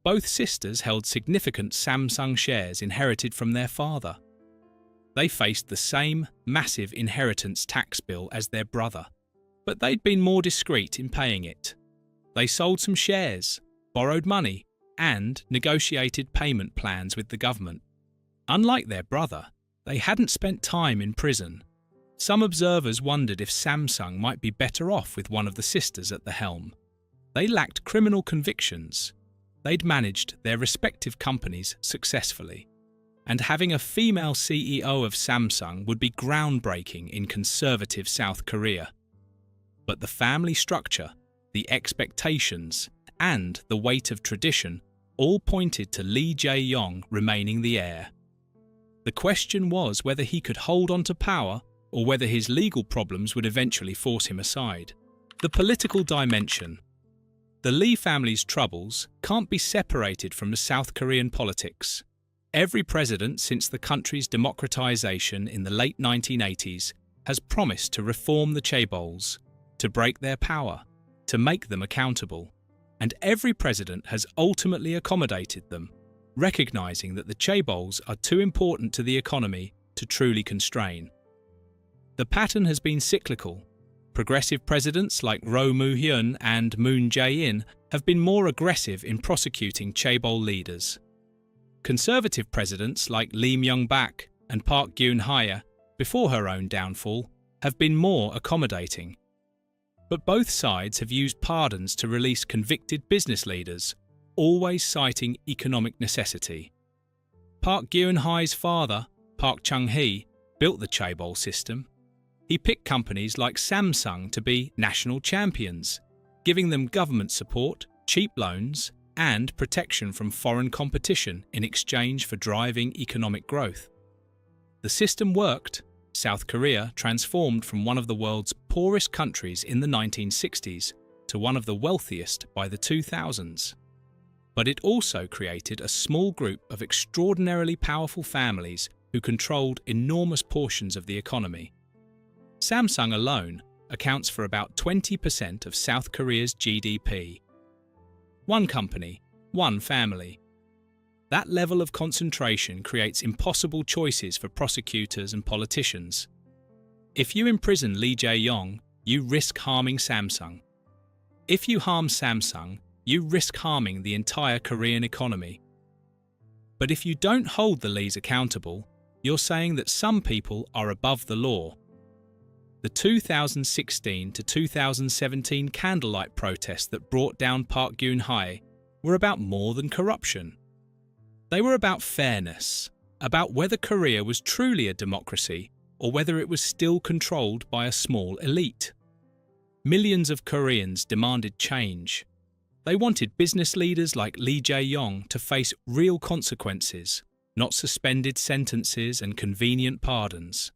Both sisters held significant Samsung shares inherited from their father. They faced the same massive inheritance tax bill as their brother, but they'd been more discreet in paying it. They sold some shares, borrowed money, and negotiated payment plans with the government. Unlike their brother, they hadn't spent time in prison. Some observers wondered if Samsung might be better off with one of the sisters at the helm. They lacked criminal convictions. They'd managed their respective companies successfully. And having a female CEO of Samsung would be groundbreaking in conservative South Korea. But the family structure, the expectations, and the weight of tradition all pointed to Lee Jae-yong remaining the heir. The question was whether he could hold on to power or whether his legal problems would eventually force him aside. The political dimension. The Lee family's troubles can't be separated from the South Korean politics. Every president since the country's democratization in the late 1980s has promised to reform the chaebols, to break their power, to make them accountable. And every president has ultimately accommodated them, recognizing that the chaebols are too important to the economy to truly constrain. The pattern has been cyclical. Progressive presidents like Roh Moo-hyun and Moon Jae-in have been more aggressive in prosecuting chaebol leaders. Conservative presidents like Lee Myung-bak and Park Geun-hye, before her own downfall, have been more accommodating. But both sides have used pardons to release convicted business leaders, always citing economic necessity. Park Geun-hye's father, Park Chung-hee, built the chaebol system. He picked companies like Samsung to be national champions, giving them government support cheap loans, and protection from foreign competition in exchange for driving economic growth. The system worked. South Korea transformed from one of the world's poorest countries in the 1960s to one of the wealthiest by the 2000s. But it also created a small group of extraordinarily powerful families who controlled enormous portions of the economy. Samsung alone accounts for about 20% of South Korea's GDP. One company, one family. That level of concentration creates impossible choices for prosecutors and politicians. If you imprison Lee Jae-yong, you risk harming Samsung. If you harm Samsung, you risk harming the entire Korean economy. But if you don't hold the Lees accountable, you're saying that some people are above the law. The 2016 to 2017 candlelight protests that brought down Park Geun-hye were about more than corruption. They were about fairness, about whether Korea was truly a democracy or whether it was still controlled by a small elite. Millions of Koreans demanded change. They wanted business leaders like Lee Jae-yong to face real consequences, not suspended sentences and convenient pardons.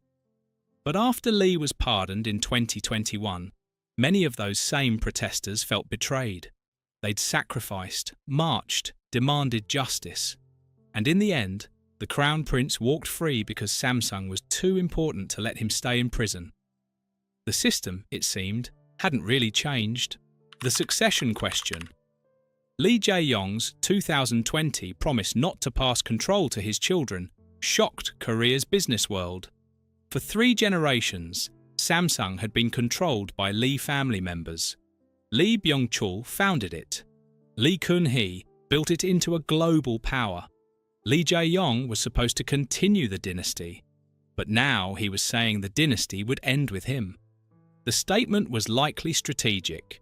But after Lee was pardoned in 2021, many of those same protesters felt betrayed. They'd sacrificed, marched, demanded justice. And in the end, the Crown Prince walked free because Samsung was too important to let him stay in prison. The system, it seemed, hadn't really changed. The succession question. Lee Jae-yong's 2020 promise not to pass control to his children shocked Korea's business world. For 3 generations, Samsung had been controlled by Lee family members. Lee Byung-chul founded it. Lee Kun-hee built it into a global power. Lee Jae-yong was supposed to continue the dynasty, but now he was saying the dynasty would end with him. The statement was likely strategic.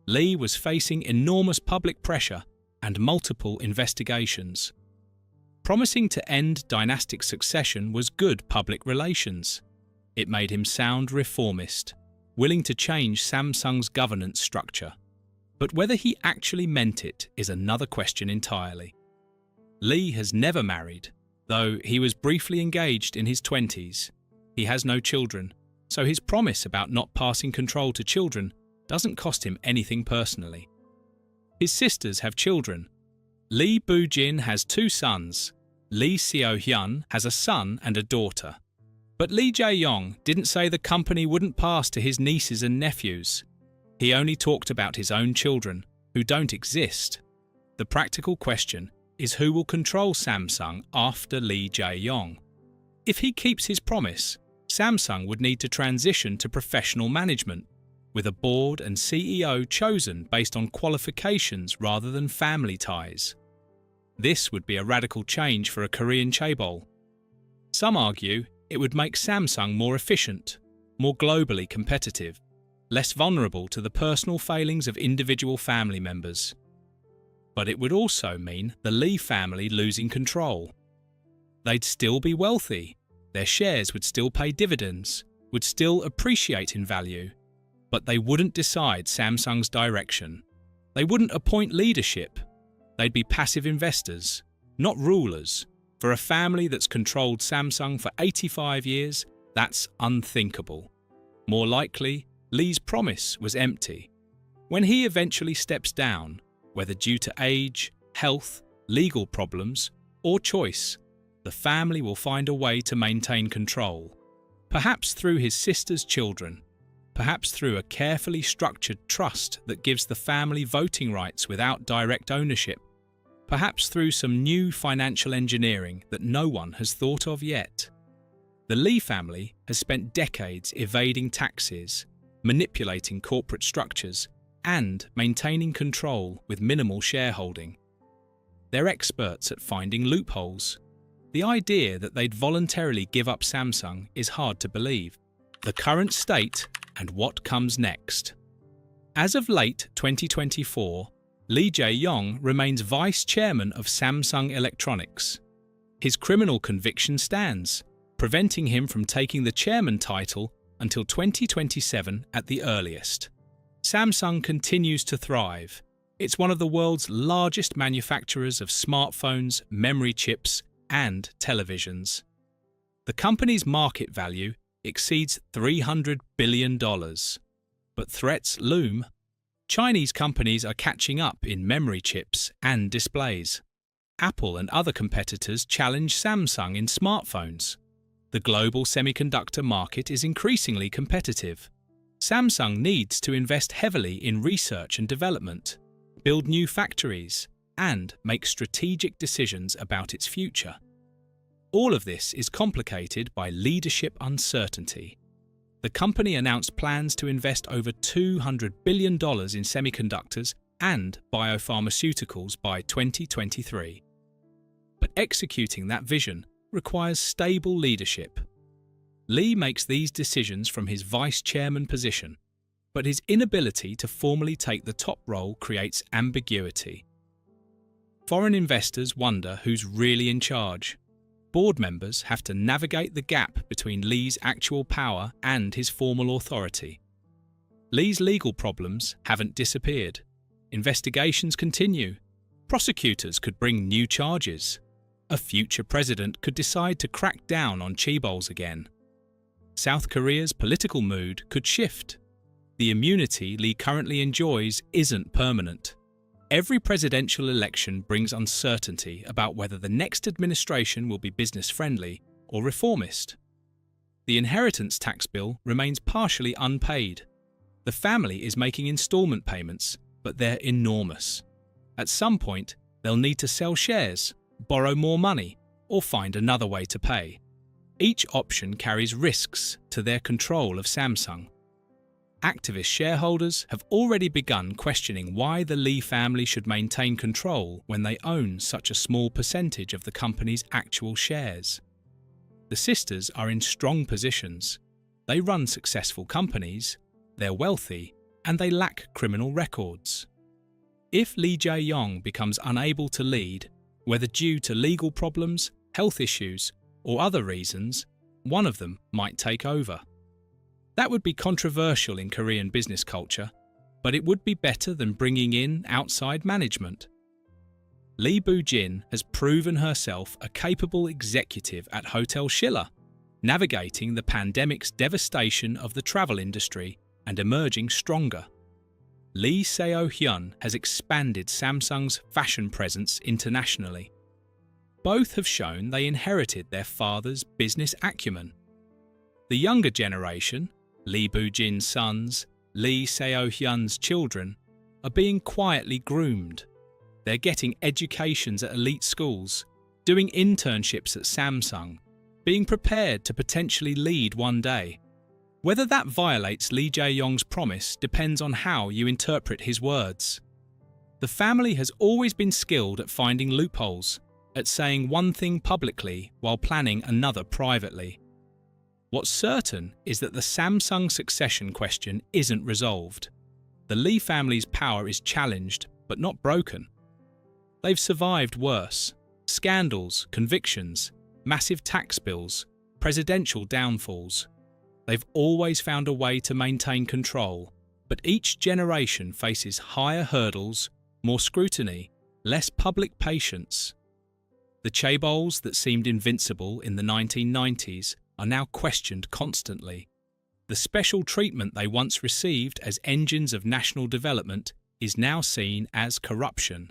Lee was facing enormous public pressure and multiple investigations. Promising to end dynastic succession was good public relations. It made him sound reformist, willing to change Samsung's governance structure. But whether he actually meant it is another question entirely. Lee has never married, though he was briefly engaged in his 20s. He has no children, so his promise about not passing control to children doesn't cost him anything personally. His sisters have children. Lee Boo-jin has 2 sons. Lee Seo-hyun has a son and a daughter. But Lee Jae-yong didn't say the company wouldn't pass to his nieces and nephews. He only talked about his own children, who don't exist. The practical question is who will control Samsung after Lee Jae-yong. If he keeps his promise, Samsung would need to transition to professional management, with a board and CEO chosen based on qualifications rather than family ties. This would be a radical change for a Korean chaebol. Some argue it would make Samsung more efficient, more globally competitive, less vulnerable to the personal failings of individual family members. But it would also mean the Lee family losing control. They'd still be wealthy, their shares would still pay dividends, would still appreciate in value, but they wouldn't decide Samsung's direction. They wouldn't appoint leadership. They'd be passive investors, not rulers. For a family that's controlled Samsung for 85 years, that's unthinkable. More likely, Lee's promise was empty. When he eventually steps down, whether due to age, health, legal problems, or choice, the family will find a way to maintain control. Perhaps through his sister's children, perhaps through a carefully structured trust that gives the family voting rights without direct ownership, perhaps through some new financial engineering that no one has thought of yet. The Lee family has spent decades evading taxes, manipulating corporate structures, and maintaining control with minimal shareholding. They're experts at finding loopholes. The idea that they'd voluntarily give up Samsung is hard to believe. The current state and what comes next. As of late 2024, Lee Jae-yong remains vice chairman of Samsung Electronics. His criminal conviction stands, preventing him from taking the chairman title until 2027 at the earliest. Samsung continues to thrive. It's one of the world's largest manufacturers of smartphones, memory chips, and televisions. The company's market value exceeds $300 billion. But threats loom. Chinese companies are catching up in memory chips and displays. Apple and other competitors challenge Samsung in smartphones. The global semiconductor market is increasingly competitive. Samsung needs to invest heavily in research and development, build new factories, and make strategic decisions about its future. All of this is complicated by leadership uncertainty. The company announced plans to invest over $200 billion in semiconductors and biopharmaceuticals by 2023. But executing that vision requires stable leadership. Li makes these decisions from his vice chairman position, but his inability to formally take the top role creates ambiguity. Foreign investors wonder who's really in charge. Board members have to navigate the gap between Li's actual power and his formal authority. Li's legal problems haven't disappeared. Investigations continue. Prosecutors could bring new charges. A future president could decide to crack down on chaebols again. South Korea's political mood could shift. The immunity Li currently enjoys isn't permanent. Every presidential election brings uncertainty about whether the next administration will be business-friendly or reformist. The inheritance tax bill remains partially unpaid. The family is making installment payments, but they're enormous. At some point, they'll need to sell shares, borrow more money, or find another way to pay. Each option carries risks to their control of Samsung. Activist shareholders have already begun questioning why the Li family should maintain control when they own such a small percentage of the company's actual shares. The sisters are in strong positions. They run successful companies, they're wealthy, and they lack criminal records. If Lee Jae-yong becomes unable to lead, whether due to legal problems, health issues, or other reasons, one of them might take over. That would be controversial in Korean business culture, but it would be better than bringing in outside management. Lee Boo-jin has proven herself a capable executive at Hotel Schiller, navigating the pandemic's devastation of the travel industry and emerging stronger. Lee Seo-hyun has expanded Samsung's fashion presence internationally. Both have shown they inherited their father's business acumen. The younger generation, Lee Boo-jin's sons, Lee Seo-hyun's children, are being quietly groomed. They're getting educations at elite schools, doing internships at Samsung, being prepared to potentially lead one day. Whether that violates Lee Jae-yong's promise depends on how you interpret his words. The family has always been skilled at finding loopholes, at saying one thing publicly while planning another privately. What's certain is that the Samsung succession question isn't resolved. The Lee family's power is challenged, but not broken. They've survived worse: scandals, convictions, massive tax bills, presidential downfalls. They've always found a way to maintain control, but each generation faces higher hurdles, more scrutiny, less public patience. The chaebols that seemed invincible in the 1990s are now questioned constantly. The special treatment they once received as engines of national development is now seen as corruption.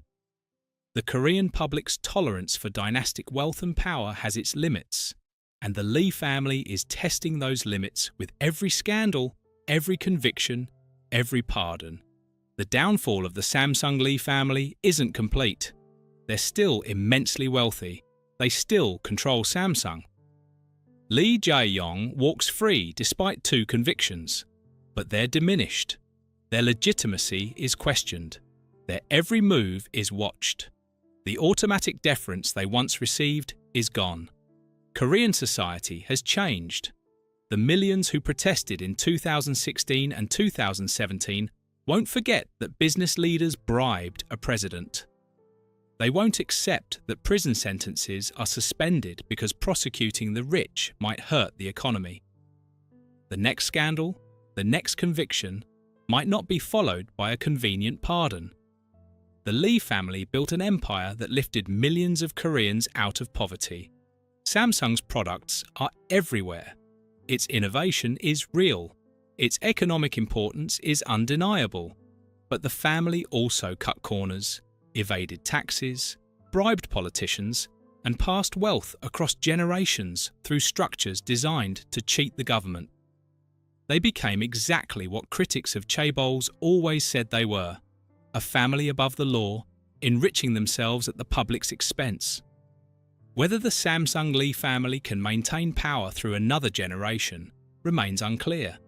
The Korean public's tolerance for dynastic wealth and power has its limits, and the Lee family is testing those limits with every scandal, every conviction, every pardon. The downfall of the Samsung Lee family isn't complete. They're still immensely wealthy. They still control Samsung. Lee Jae-yong walks free despite 2 convictions, but they're diminished. Their legitimacy is questioned. Their every move is watched. The automatic deference they once received is gone. Korean society has changed. The millions who protested in 2016 and 2017 won't forget that business leaders bribed a president. They won't accept that prison sentences are suspended because prosecuting the rich might hurt the economy. The next scandal, the next conviction, might not be followed by a convenient pardon. the Lee family built an empire that lifted millions of Koreans out of poverty. Samsung's products are everywhere. Its innovation is real. Its economic importance is undeniable. But the family also cut corners, evaded taxes, bribed politicians, and passed wealth across generations through structures designed to cheat the government. They became exactly what critics of chaebols always said they were: a family above the law, enriching themselves at the public's expense. Whether the Samsung Lee family can maintain power through another generation remains unclear.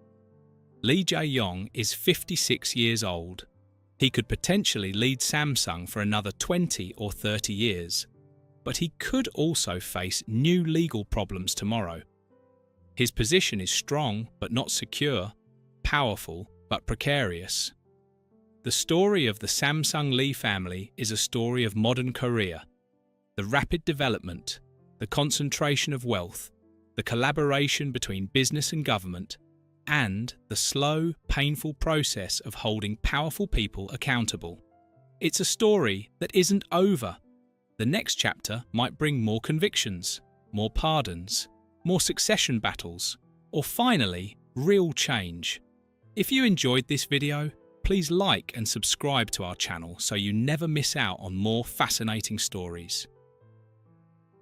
Lee Jae-yong is 56 years old. He could potentially lead Samsung for another 20 or 30 years, but he could also face new legal problems tomorrow. His position is strong but not secure, powerful but precarious. The story of the Samsung Lee family is a story of modern Korea. The rapid development, the concentration of wealth, the collaboration between business and government, and the slow, painful process of holding powerful people accountable. It's a story that isn't over. The next chapter might bring more convictions, more pardons, more succession battles, or finally, real change. If you enjoyed this video, please like and subscribe to our channel so you never miss out on more fascinating stories.